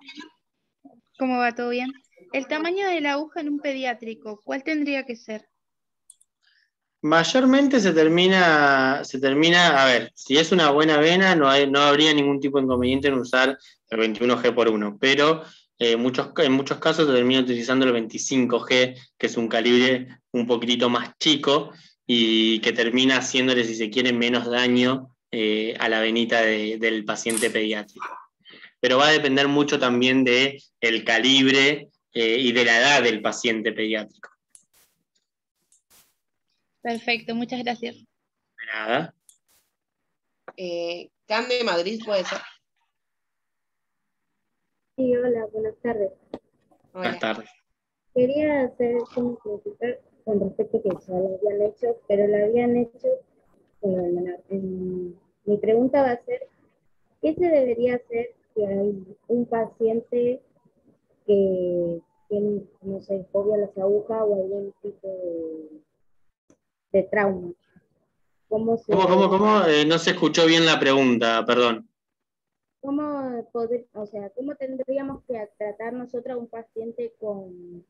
¿cómo va? ¿Todo bien? El tamaño de la aguja en un pediátrico, ¿cuál tendría que ser? Mayormente se termina, a ver, si es una buena vena, no habría ningún tipo de inconveniente en usar el 21G/1, pero en muchos casos se termina utilizando el 25G, que es un calibre un poquitito más chico y que termina haciéndole, si se quiere, menos daño a la venita del paciente pediátrico. Pero va a depender mucho también del calibre y de la edad del paciente pediátrico. Perfecto, muchas gracias. De nada. Can de Madrid, ¿puede ser? Sí, hola, buenas tardes. Buenas tardes. Quería hacer una consulta con respecto a que ya lo habían hecho, pero lo habían hecho con lo del menor. Mi pregunta va a ser, ¿qué se debería hacer si hay un paciente que tiene, no sé, fobia a las agujas o algún tipo de trauma? ¿Cómo? No se escuchó bien la pregunta, perdón. ¿Cómo tendríamos que tratar nosotros a un paciente con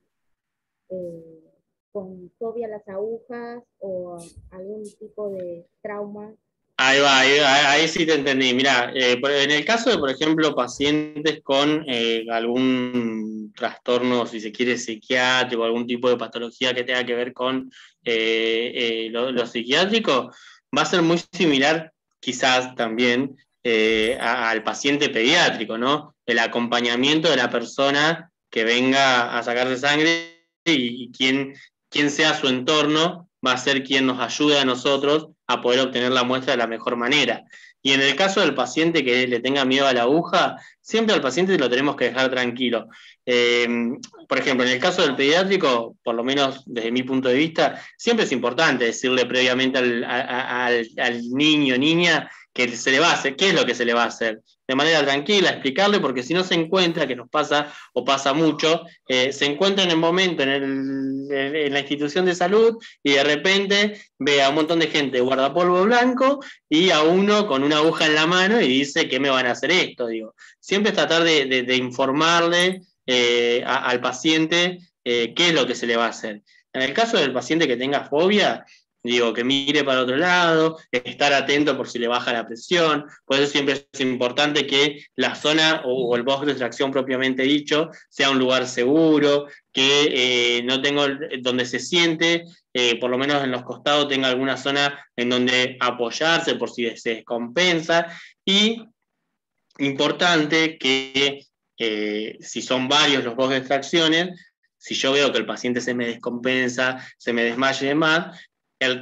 fobia a las agujas o algún tipo de trauma? Ahí sí te entendí. Mirá, en el caso de, por ejemplo, pacientes con algún trastorno, si se quiere, psiquiátrico, algún tipo de patología que tenga que ver con lo psiquiátrico, va a ser muy similar, quizás también, al paciente pediátrico, ¿no? El acompañamiento de la persona que venga a sacarse sangre y quien sea su entorno va a ser quien nos ayude a nosotros a poder obtener la muestra de la mejor manera. Y en el caso del paciente que le tenga miedo a la aguja, siempre al paciente lo tenemos que dejar tranquilo. Por ejemplo, en el caso del pediátrico, por lo menos desde mi punto de vista, siempre es importante decirle previamente al niño o niña que se le va a hacer, qué es lo que se le va a hacer. De manera tranquila, explicarle, porque si no se encuentra, que nos pasa o pasa mucho, se encuentra en el momento en la institución de salud y de repente ve a un montón de gente guardapolvo blanco y a uno con una aguja en la mano y dice, ¿qué me van a hacer esto? Digo, siempre es tratar de informarle al paciente qué es lo que se le va a hacer. En el caso del paciente que tenga fobia, digo, que mire para otro lado, estar atento por si le baja la presión. Por eso siempre es importante que la zona o el box de extracción propiamente dicho sea un lugar seguro, que no tenga, donde se siente, por lo menos en los costados tenga alguna zona en donde apoyarse por si se descompensa. Y importante que si son varios los box de extracciones, si yo veo que el paciente se me descompensa, se me desmaya y demás,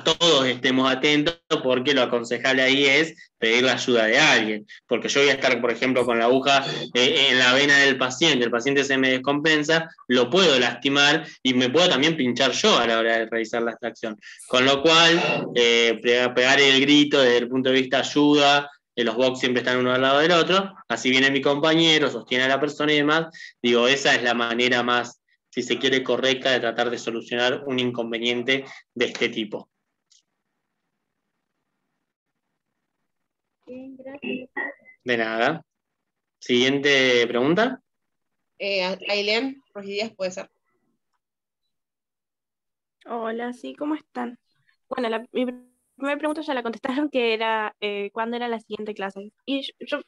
todos estemos atentos, porque lo aconsejable ahí es pedir la ayuda de alguien, porque yo voy a estar, por ejemplo, con la aguja en la vena del paciente, el paciente se me descompensa, lo puedo lastimar y me puedo también pinchar yo a la hora de realizar la extracción, con lo cual pegar el grito desde el punto de vista ayuda, los box siempre están uno al lado del otro, así viene mi compañero, sostiene a la persona y demás, digo, esa es la manera más, si se quiere, correcta de tratar de solucionar un inconveniente de este tipo. Bien, gracias. De nada. Siguiente pregunta. Ailén Rojidías, puede ser. Hola, sí, ¿cómo están? Bueno, mi primera pregunta ya la contestaron, que era ¿cuándo era la siguiente clase? Y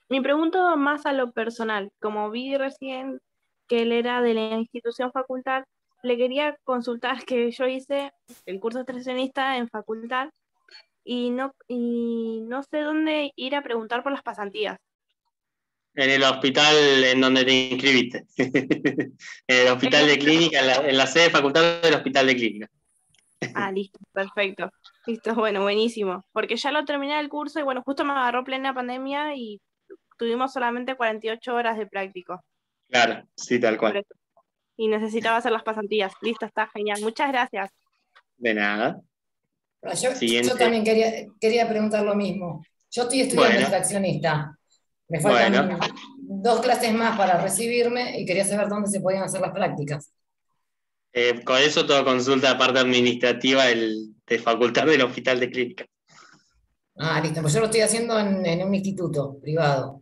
mi pregunta va más a lo personal. Como vi recién que él era de la institución facultad, le quería consultar que yo hice el curso de extraccionista en facultad y no sé dónde ir a preguntar por las pasantías. En el hospital en donde te inscribiste. En el hospital de clínica, en la sede de facultad del hospital de clínica. Ah, listo, perfecto. Listo, bueno, buenísimo. Porque ya lo terminé el curso y bueno, justo me agarró plena pandemia y tuvimos solamente 48 horas de práctico. Claro, sí, tal Por cual. eso. Y necesitaba hacer las pasantías. Listo, está genial. Muchas gracias. De nada. Yo también quería preguntar lo mismo. Yo estoy estudiando extraccionista. Me faltan 2 clases más para recibirme y quería saber dónde se podían hacer las prácticas. Con eso todo consulta la parte administrativa de facultad del hospital de clínica. Ah, listo, pues yo lo estoy haciendo en un instituto privado.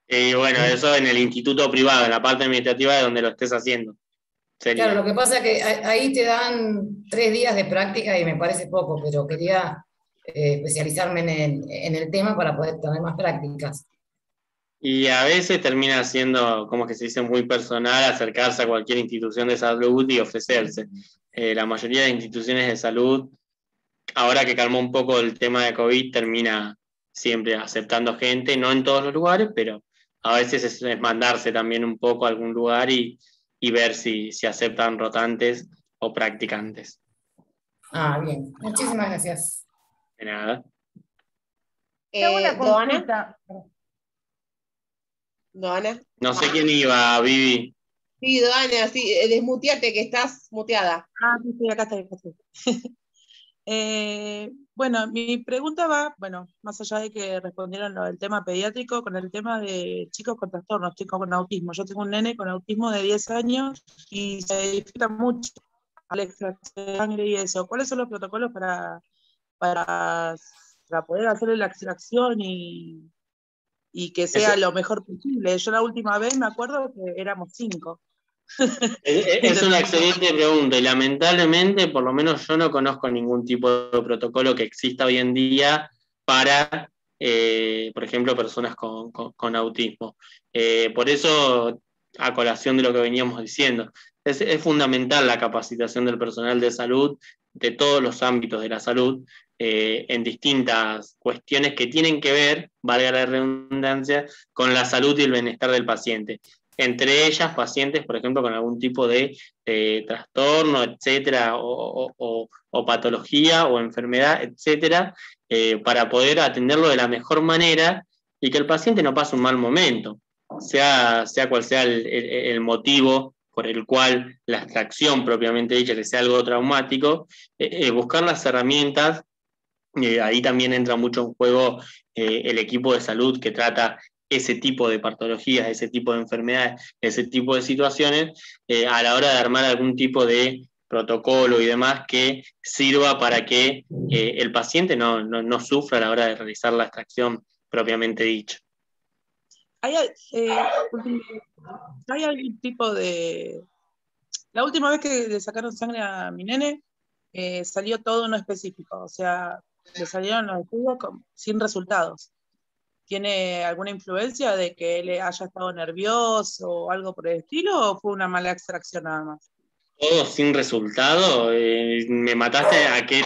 Bueno, eso en el instituto privado, en la parte administrativa de donde lo estés haciendo. Sería. Claro, lo que pasa es que ahí te dan 3 días de práctica y me parece poco, pero quería especializarme en el tema para poder tener más prácticas. Y a veces termina siendo, como que se dice, muy personal acercarse a cualquier institución de salud y ofrecerse. La mayoría de instituciones de salud, ahora que calmó un poco el tema de COVID, termina siempre aceptando gente, no en todos los lugares, pero a veces es mandarse también un poco a algún lugar y ver si aceptan rotantes o practicantes. Ah, bien. Muchísimas gracias. De nada. ¿Doana? ¿Doana? No sé quién iba, Vivi. Sí, Doana, sí, desmuteate que estás muteada. Ah, sí, acá estoy. Bueno, mi pregunta va, más allá de que respondieron lo del tema pediátrico, con el tema de chicos con trastornos, chicos con autismo. Yo tengo un nene con autismo de 10 años y se dificulta mucho al extracción de sangre y eso. ¿Cuáles son los protocolos para poder hacer la extracción y que sea lo mejor posible? Yo la última vez me acuerdo que éramos 5. Es una excelente pregunta y lamentablemente, por lo menos yo no conozco ningún tipo de protocolo que exista hoy en día para, por ejemplo, personas con autismo. Por eso, a colación de lo que veníamos diciendo, es fundamental la capacitación del personal de salud, de todos los ámbitos de la salud, en distintas cuestiones que tienen que ver, valga la redundancia, con la salud y el bienestar del paciente. Entre ellas, pacientes, por ejemplo, con algún tipo de trastorno, etcétera, o patología o enfermedad, etcétera, para poder atenderlo de la mejor manera y que el paciente no pase un mal momento, sea cual sea el motivo por el cual la extracción propiamente dicha, que sea algo traumático, buscar las herramientas. Ahí también entra mucho en juego el equipo de salud que trata ese tipo de patologías, ese tipo de enfermedades, ese tipo de situaciones, a la hora de armar algún tipo de protocolo y demás que sirva para que el paciente no sufra a la hora de realizar la extracción propiamente dicha. ¿Hay algún tipo de... La última vez que le sacaron sangre a mi nene, salió todo no específico, o sea, le salieron los estudios sin resultados. ¿Tiene alguna influencia de que él haya estado nervioso o algo por el estilo, o fue una mala extracción nada más? ¿Todo sin resultado? Me mataste. ¿A qué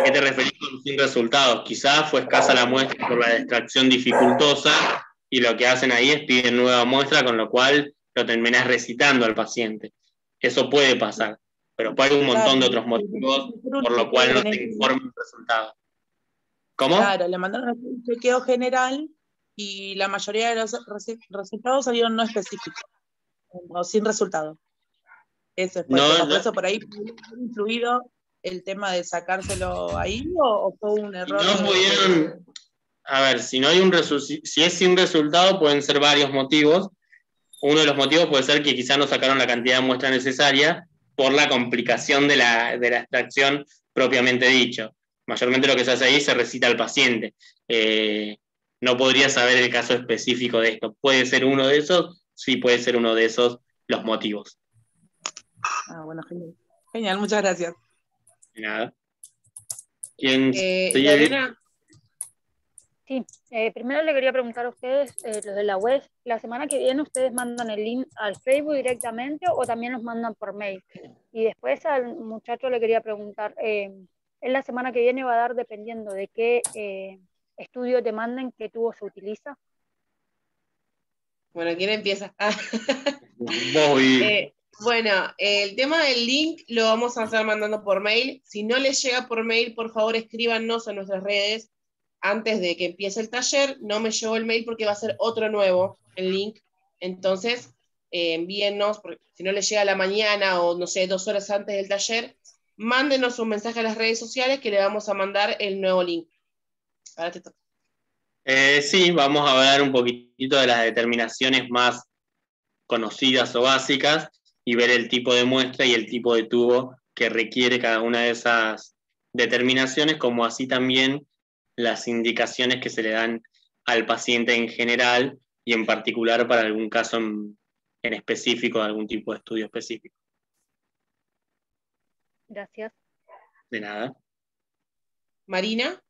te referís con sin resultados? Quizás fue escasa la muestra por la extracción dificultosa y lo que hacen ahí es piden nueva muestra, con lo cual lo terminás recitando al paciente. Eso puede pasar. pero después hay un montón de otros motivos por lo cual no se informa el resultado. ¿Cómo? Claro, le mandaron un chequeo general y la mayoría de los resultados salieron no específicos, o sin resultado. Ese fue el tema. Por eso por ahí ha influido el tema de sacárselo ahí, o fue un error. No pudieron, a ver, si no hay si es sin resultado, pueden ser varios motivos. Uno de los motivos puede ser que quizás no sacaron la cantidad de muestra necesaria por la complicación de la extracción propiamente dicho. Mayormente lo que se hace ahí se recita al paciente. No podría saber el caso específico de esto. ¿Puede ser uno de esos? Sí, puede ser uno de esos los motivos. Bueno, genial. Genial, muchas gracias. De nada. ¿Quién Lorena? Sí, primero le quería preguntar a ustedes, los de la web, ¿la semana que viene ustedes mandan el link al Facebook directamente o también los mandan por mail? Y después al muchacho le quería preguntar, ¿en la semana que viene va a dar dependiendo de qué estudio te manden, qué tubo se utiliza? Bueno, ¿quién empieza? Voy. Bueno, el tema del link lo vamos a estar mandando por mail. Si no les llega por mail, por favor escríbanos en nuestras redes antes de que empiece el taller. No me llegó el mail porque va a ser otro nuevo, el link. Entonces, envíennos, porque si no les llega a la mañana o no sé, 2 horas antes del taller, mándenos un mensaje a las redes sociales que le vamos a mandar el nuevo link. Ahora te toca. Sí, vamos a hablar un poquitito de las determinaciones más conocidas o básicas y ver el tipo de muestra y el tipo de tubo que requiere cada una de esas determinaciones, como así también las indicaciones que se le dan al paciente en general y en particular para algún caso en específico, de algún tipo de estudio específico. Gracias. De nada. Marina.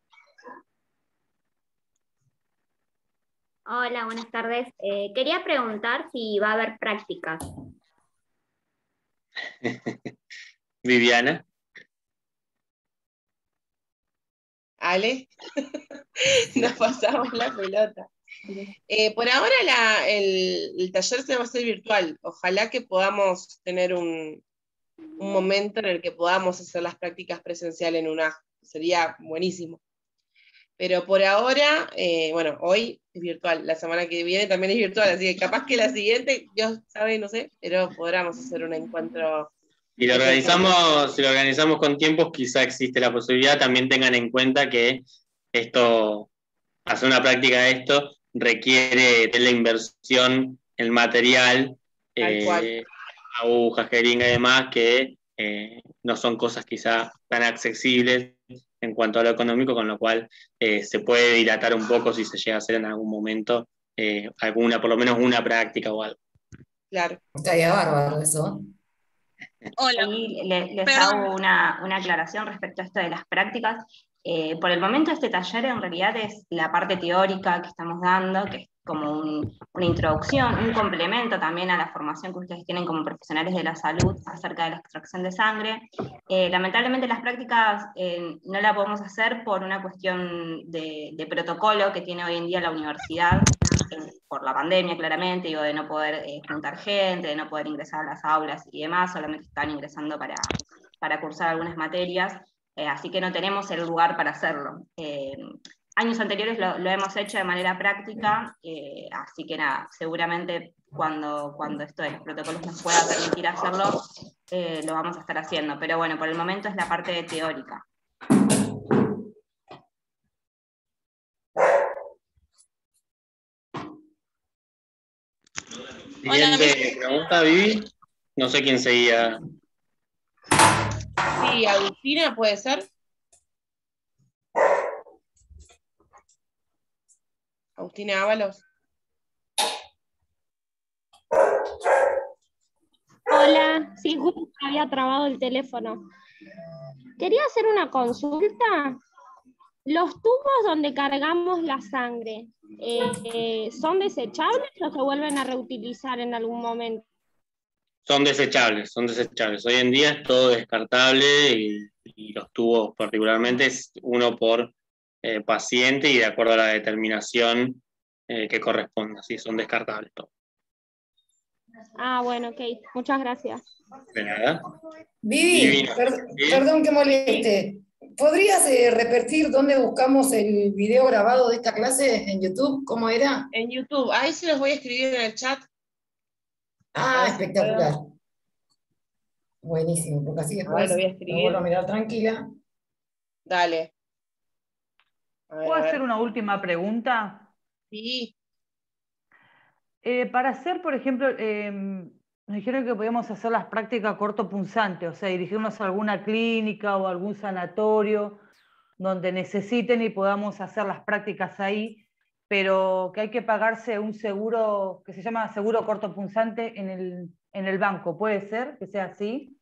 Hola, buenas tardes. Quería preguntar si va a haber prácticas. Viviana. Ale. Nos pasamos la pelota. Por ahora el taller se va a hacer virtual. Ojalá que podamos tener un momento en el que podamos hacer las prácticas presenciales en UNAJ. Sería buenísimo. Pero por ahora, bueno, hoy es virtual, la semana que viene también es virtual, así que capaz que la siguiente, Dios sabe, no sé, pero podamos hacer un encuentro. Si lo organizamos con tiempos, quizá existe la posibilidad. También tengan en cuenta que hacer una práctica de esto requiere de la inversión en material, agujas, jeringa y demás, que no son cosas quizá tan accesibles en cuanto a lo económico, con lo cual se puede dilatar un poco si se llega a hacer en algún momento por lo menos una práctica o algo. Claro. Estaría bárbaro eso. Hola. Y les hago una aclaración respecto a esto de las prácticas. Por el momento este taller en realidad es la parte teórica que estamos dando, que es como una introducción, un complemento también a la formación que ustedes tienen como profesionales de la salud acerca de la extracción de sangre. Lamentablemente las prácticas no la podemos hacer por una cuestión de protocolo que tiene hoy en día la universidad, por la pandemia claramente, digo, de no poder juntar gente, de no poder ingresar a las aulas y demás, solamente están ingresando para cursar algunas materias, así que no tenemos el lugar para hacerlo. Años anteriores lo hemos hecho de manera práctica, así que nada, seguramente cuando esto de los protocolos nos pueda permitir hacerlo, lo vamos a estar haciendo, pero bueno, por el momento es la parte teórica. Siguiente pregunta, Vivi. No sé quién seguía. Sí, Agustina, ¿puede ser? Agustina Ábalos. Hola, sí, justo había trabado el teléfono. Quería hacer una consulta. Los tubos donde cargamos la sangre, ¿son desechables o se vuelven a reutilizar en algún momento? Son desechables. Hoy en día es todo descartable y los tubos particularmente es uno por paciente y de acuerdo a la determinación que corresponda. Sí, son descartables todos. Ah, bueno, ok. Muchas gracias. De nada. Vivi, perdón que moleste. ¿Podrías repetir dónde buscamos el video grabado de esta clase en YouTube? ¿Cómo era? En YouTube. Ahí se los voy a escribir en el chat. Ah, espectacular. Buenísimo, porque así después lo voy a me escribir. vuelvo a mirar tranquila. Dale. ¿Puedo hacer una última pregunta? Sí. Para hacer, por ejemplo, nos dijeron que podíamos hacer las prácticas cortopunzantes, o sea, dirigirnos a alguna clínica o algún sanatorio donde necesiten y podamos hacer las prácticas ahí, pero que hay que pagarse un seguro que se llama seguro cortopunzante en el banco. ¿Puede ser que sea así?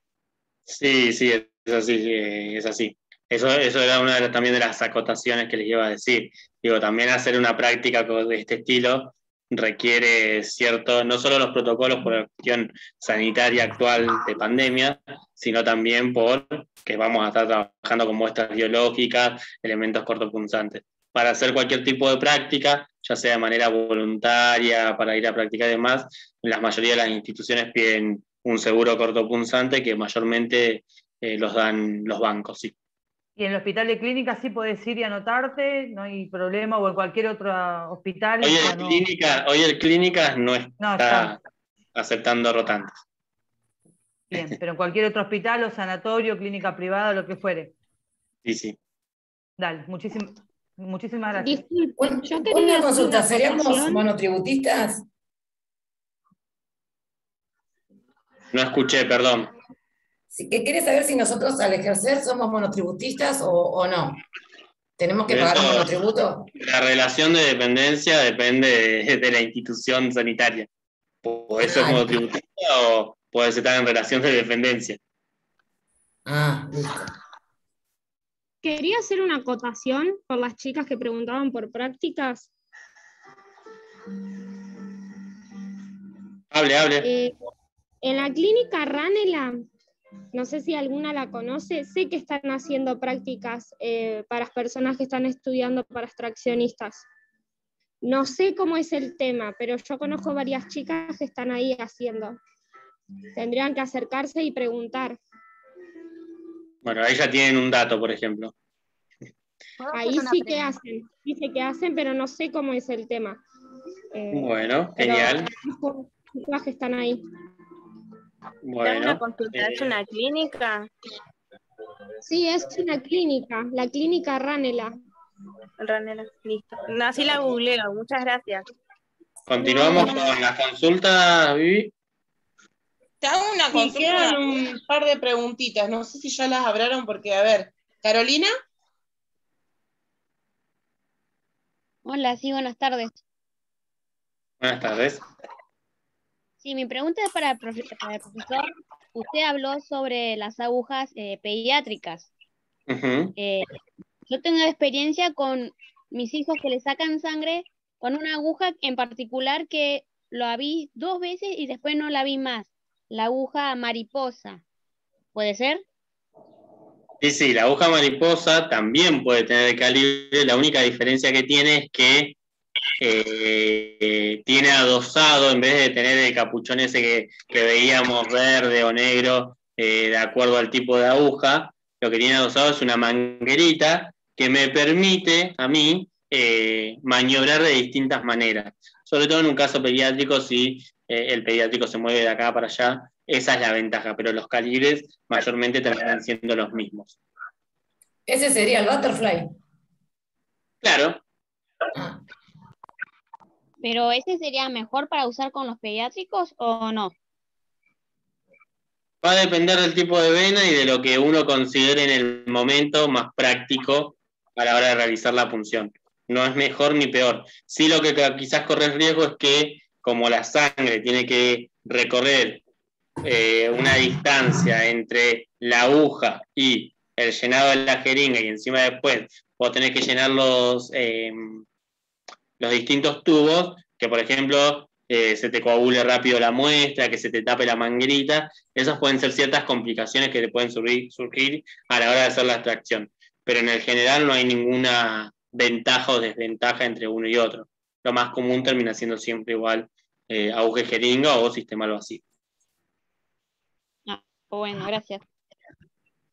Sí, sí, es así, es así. Eso era una también de las acotaciones que les iba a decir. Digo, también hacer una práctica de este estilo requiere cierto, no solo los protocolos por la cuestión sanitaria actual de pandemia, sino también por que vamos a estar trabajando con muestras biológicas, elementos cortopunzantes. Para hacer cualquier tipo de práctica, ya sea de manera voluntaria, para ir a practicar y demás, la mayoría de las instituciones piden un seguro cortopunzante que mayormente los dan los bancos, sí. Y en el hospital de clínica sí podés ir y anotarte, no hay problema, o en cualquier otro hospital. Hoy el clínicas no está aceptando rotantes. Bien, pero en cualquier otro hospital o sanatorio, clínica privada, lo que fuere. Sí, sí. Dale, muchísimas gracias. Una consulta, ¿seríamos monotributistas? No escuché, perdón. ¿Qué querés saber si nosotros al ejercer somos monotributistas o no? ¿Tenemos que pagar un monotributo? La relación de dependencia depende de la institución sanitaria. ¿Podés ser monotributista o podés estar en relación de dependencia? Ah, listo. Quería hacer una acotación por las chicas que preguntaban por prácticas. Hable. En la clínica Ranela, no sé si alguna la conoce, sé que están haciendo prácticas para personas que están estudiando para extraccionistas. No sé cómo es el tema, pero yo conozco varias chicas que están ahí haciendo. Tendrían que acercarse y preguntar. Bueno, ahí ya tienen un dato, por ejemplo. Ahí sí que hacen, dice que hacen, pero no sé cómo es el tema. Bueno, genial. Chicas que están ahí. Bueno, una consulta, ¿es una clínica? Sí, es una clínica, la clínica Ranela. Ranela, listo. No, así la googleo, muchas gracias. Continuamos con las consultas, Vivi. Te hago una consulta, quedan un par de preguntitas, no sé si ya las hablaron porque, a ver, Carolina. Hola, sí, buenas tardes. Buenas tardes. Sí, mi pregunta es para el profesor. Usted habló sobre las agujas pediátricas. Yo tengo experiencia con mis hijos que le sacan sangre con una aguja en particular que lo vi 2 veces y después no la vi más. La aguja mariposa. ¿Puede ser? Sí, la aguja mariposa también puede tener calibre. La única diferencia que tiene es que tiene adosado, en vez de tener el capuchón ese que veíamos verde o negro, de acuerdo al tipo de aguja, lo que tiene adosado es una manguerita que me permite a mí maniobrar de distintas maneras. Sobre todo en un caso pediátrico, si el pediátrico se mueve de acá para allá, esa es la ventaja, pero los calibres mayormente terminan siendo los mismos. Ese sería el butterfly. Claro. ¿Pero ese sería mejor para usar con los pediátricos o no? Va a depender del tipo de vena y de lo que uno considere en el momento más práctico a la hora de realizar la punción. No es mejor ni peor. Sí, lo que quizás corres riesgo es que, como la sangre tiene que recorrer una distancia entre la aguja y el llenado de la jeringa, y encima después vos tenés que llenar los distintos tubos, que por ejemplo se te coagule rápido la muestra, que se te tape la manguerita, esas pueden ser ciertas complicaciones que te pueden surgir a la hora de hacer la extracción. Pero en el general no hay ninguna ventaja o desventaja entre uno y otro. Lo más común termina siendo siempre igual aguja y jeringa o sistema al vacío. Bueno, gracias.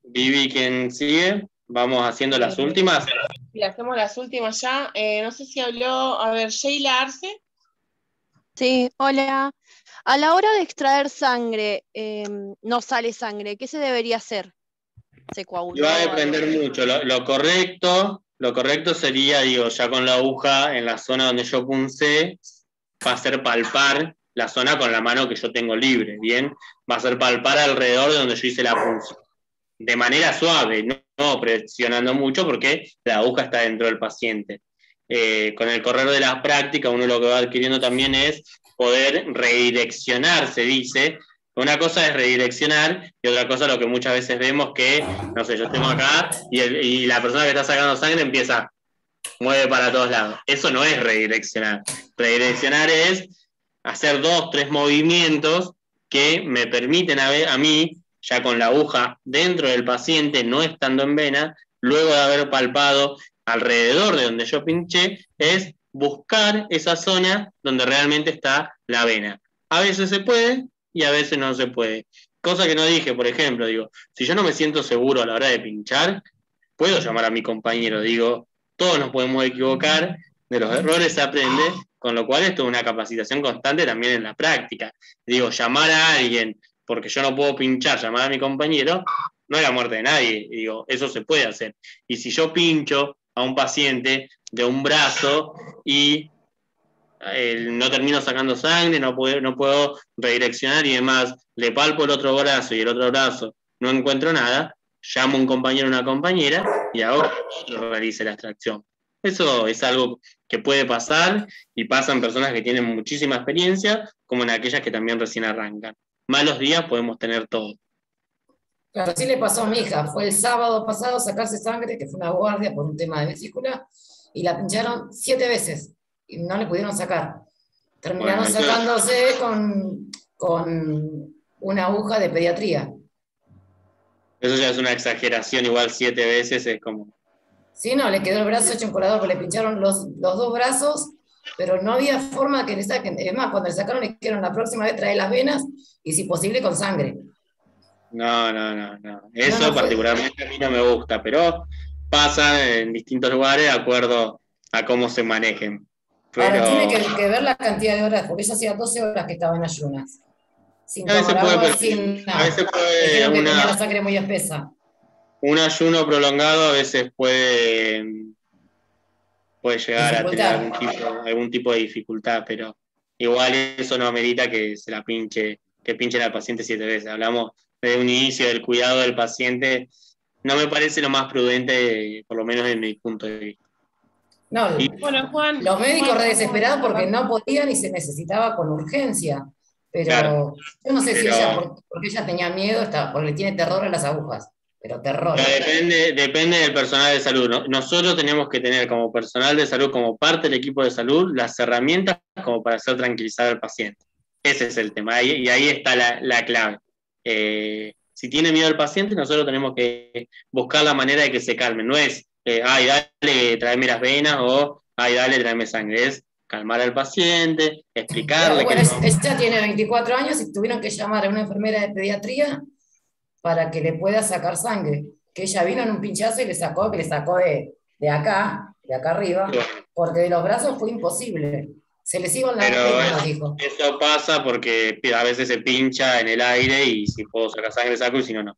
Vivi, ¿quién sigue? Vamos haciendo las últimas. Sí, hacemos las últimas ya. No sé si habló, a ver, Sheila Arce. Sí, hola. A la hora de extraer sangre, no sale sangre, ¿qué se debería hacer? ¿Se coaguló? Va a depender mucho. Lo correcto sería, digo, ya con la aguja en la zona donde yo puncé, va a ser palpar la zona con la mano que yo tengo libre, ¿bien? Va a ser palpar alrededor de donde yo hice la punción. De manera suave, no presionando mucho porque la aguja está dentro del paciente. Con el correr de las prácticas, uno lo que va adquiriendo también es poder redireccionar, se dice. Una cosa es redireccionar y otra cosa lo que muchas veces vemos que, no sé, yo tengo acá y la persona que está sacando sangre empieza, mueve para todos lados. Eso no es redireccionar. Redireccionar es hacer 2, 3 movimientos que me permiten a mí, ya con la aguja dentro del paciente, no estando en vena, luego de haber palpado alrededor de donde yo pinché, es buscar esa zona donde realmente está la vena. A veces se puede y a veces no se puede. Cosa que no dije, por ejemplo, digo, si yo no me siento seguro a la hora de pinchar, puedo llamar a mi compañero, digo, todos nos podemos equivocar, de los errores se aprende, con lo cual esto es una capacitación constante también en la práctica. Digo, llamar a alguien porque yo no puedo pinchar, llamar a mi compañero, no es la muerte de nadie, digo, eso se puede hacer. Y si yo pincho a un paciente de un brazo y no termino sacando sangre, no puedo redireccionar y demás, le palpo el otro brazo y el otro brazo, no encuentro nada, llamo a un compañero o una compañera y ahora realice la extracción. Eso es algo que puede pasar y pasa en personas que tienen muchísima experiencia, como en aquellas que también recién arrancan. Malos días podemos tener todo. Claro, sí le pasó a mi hija. Fue el sábado pasado sacarse sangre, que fue una guardia por un tema de vesícula, y la pincharon 7 veces y no le pudieron sacar. Terminaron sacándose con una aguja de pediatría. Eso ya es una exageración, igual 7 veces es como... Sí, no, le quedó el brazo hecho un colador, porque le pincharon los 2 brazos, pero no había forma que le saquen. Es más, cuando le sacaron, le dijeron la próxima vez trae las venas y si posible con sangre. No. Eso particularmente a mí no me gusta, pero pasa en distintos lugares de acuerdo a cómo se manejen. Pero... Ahora tiene que ver la cantidad de horas, porque ella hacía 12 horas que estaba en ayunas. Sin tomar agua, sin nada. A veces puede tenía la sangre muy espesa. Un ayuno prolongado a veces puede llegar a tener algún tipo de dificultad, pero igual eso no amerita que se la pinchen al paciente 7 veces. Hablamos de un inicio del cuidado del paciente, no me parece lo más prudente, por lo menos en mi punto de vista. No, bueno, Juan, los médicos re desesperados porque no podían y se necesitaba con urgencia. Pero claro, yo no sé si ella, porque ella tenía miedo, porque le tiene terror a las agujas. Pero terror. Depende del personal de salud, ¿no? Nosotros tenemos que tener como personal de salud, como parte del equipo de salud, las herramientas como para hacer tranquilizar al paciente. Ese es el tema, y ahí está la clave. Si tiene miedo el paciente, nosotros tenemos que buscar la manera de que se calme. No es, ay, dale, tráeme las venas, o ay, dale, tráeme sangre. Es calmar al paciente, explicarle. Bueno, ella tiene 24 años y tuvieron que llamar a una enfermera de pediatría para que le pueda sacar sangre, que ella vino en un pinchazo y le sacó de acá arriba, porque de los brazos fue imposible. Se les iban las venas, dijo. Eso pasa porque a veces se pincha en el aire y si puedo sacar sangre saco y si no, no.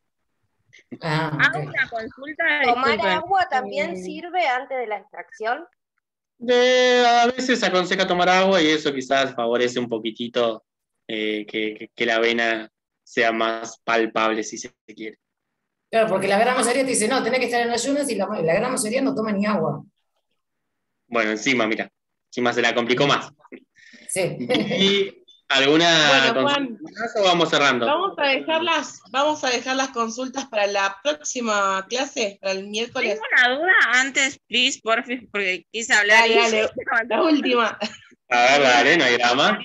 Hago una consulta. ¿Tomar agua también sirve antes de la extracción? A veces aconseja tomar agua y eso quizás favorece un poquitito que la vena sea más palpable, si se quiere. Claro, porque la gran mayoría te dice, no, tenés que estar en ayunas y la gran mayoría no toma ni agua. Bueno, encima se la complicó más. Sí. ¿Y alguna consulta o vamos cerrando? Vamos a dejar las consultas para la próxima clase, para el miércoles. Tengo una duda antes, please, porfis, porque quise hablar. Dale, la última. A ver, dale, no hay drama.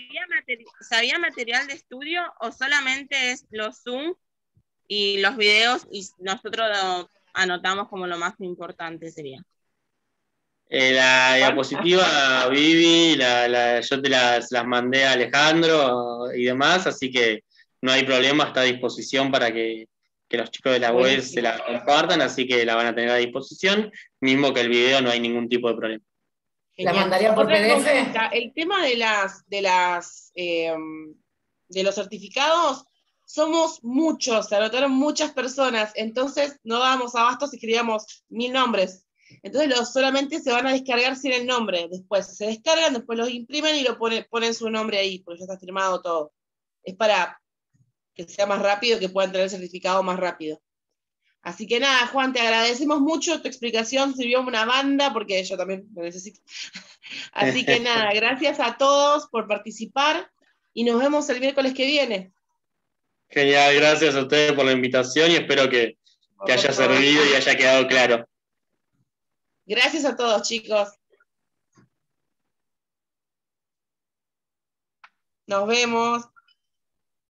¿Sabía material de estudio o solamente es los Zoom y los videos y nosotros lo anotamos como lo más importante sería? La diapositiva, Vivi, yo te las mandé a Alejandro y demás, así que no hay problema, está a disposición para que los chicos de la web se la compartan, así que la van a tener a disposición, mismo que el video, no hay ningún tipo de problema. ¿La mandaría por PDF? El tema de los certificados, somos muchos, se anotaron muchas personas, entonces no dábamos abasto si escribíamos 1000 nombres. Entonces solamente se van a descargar sin el nombre. Después se descargan, después los imprimen y ponen su nombre ahí, porque ya está firmado todo. Es para que sea más rápido, que puedan tener el certificado más rápido. Así que nada, Juan, te agradecemos mucho, tu explicación sirvió una banda, porque yo también lo necesito. Así que nada, gracias a todos por participar y nos vemos el miércoles que viene. Genial, gracias a ustedes por la invitación y espero que haya servido y haya quedado claro. Gracias a todos, chicos. Nos vemos.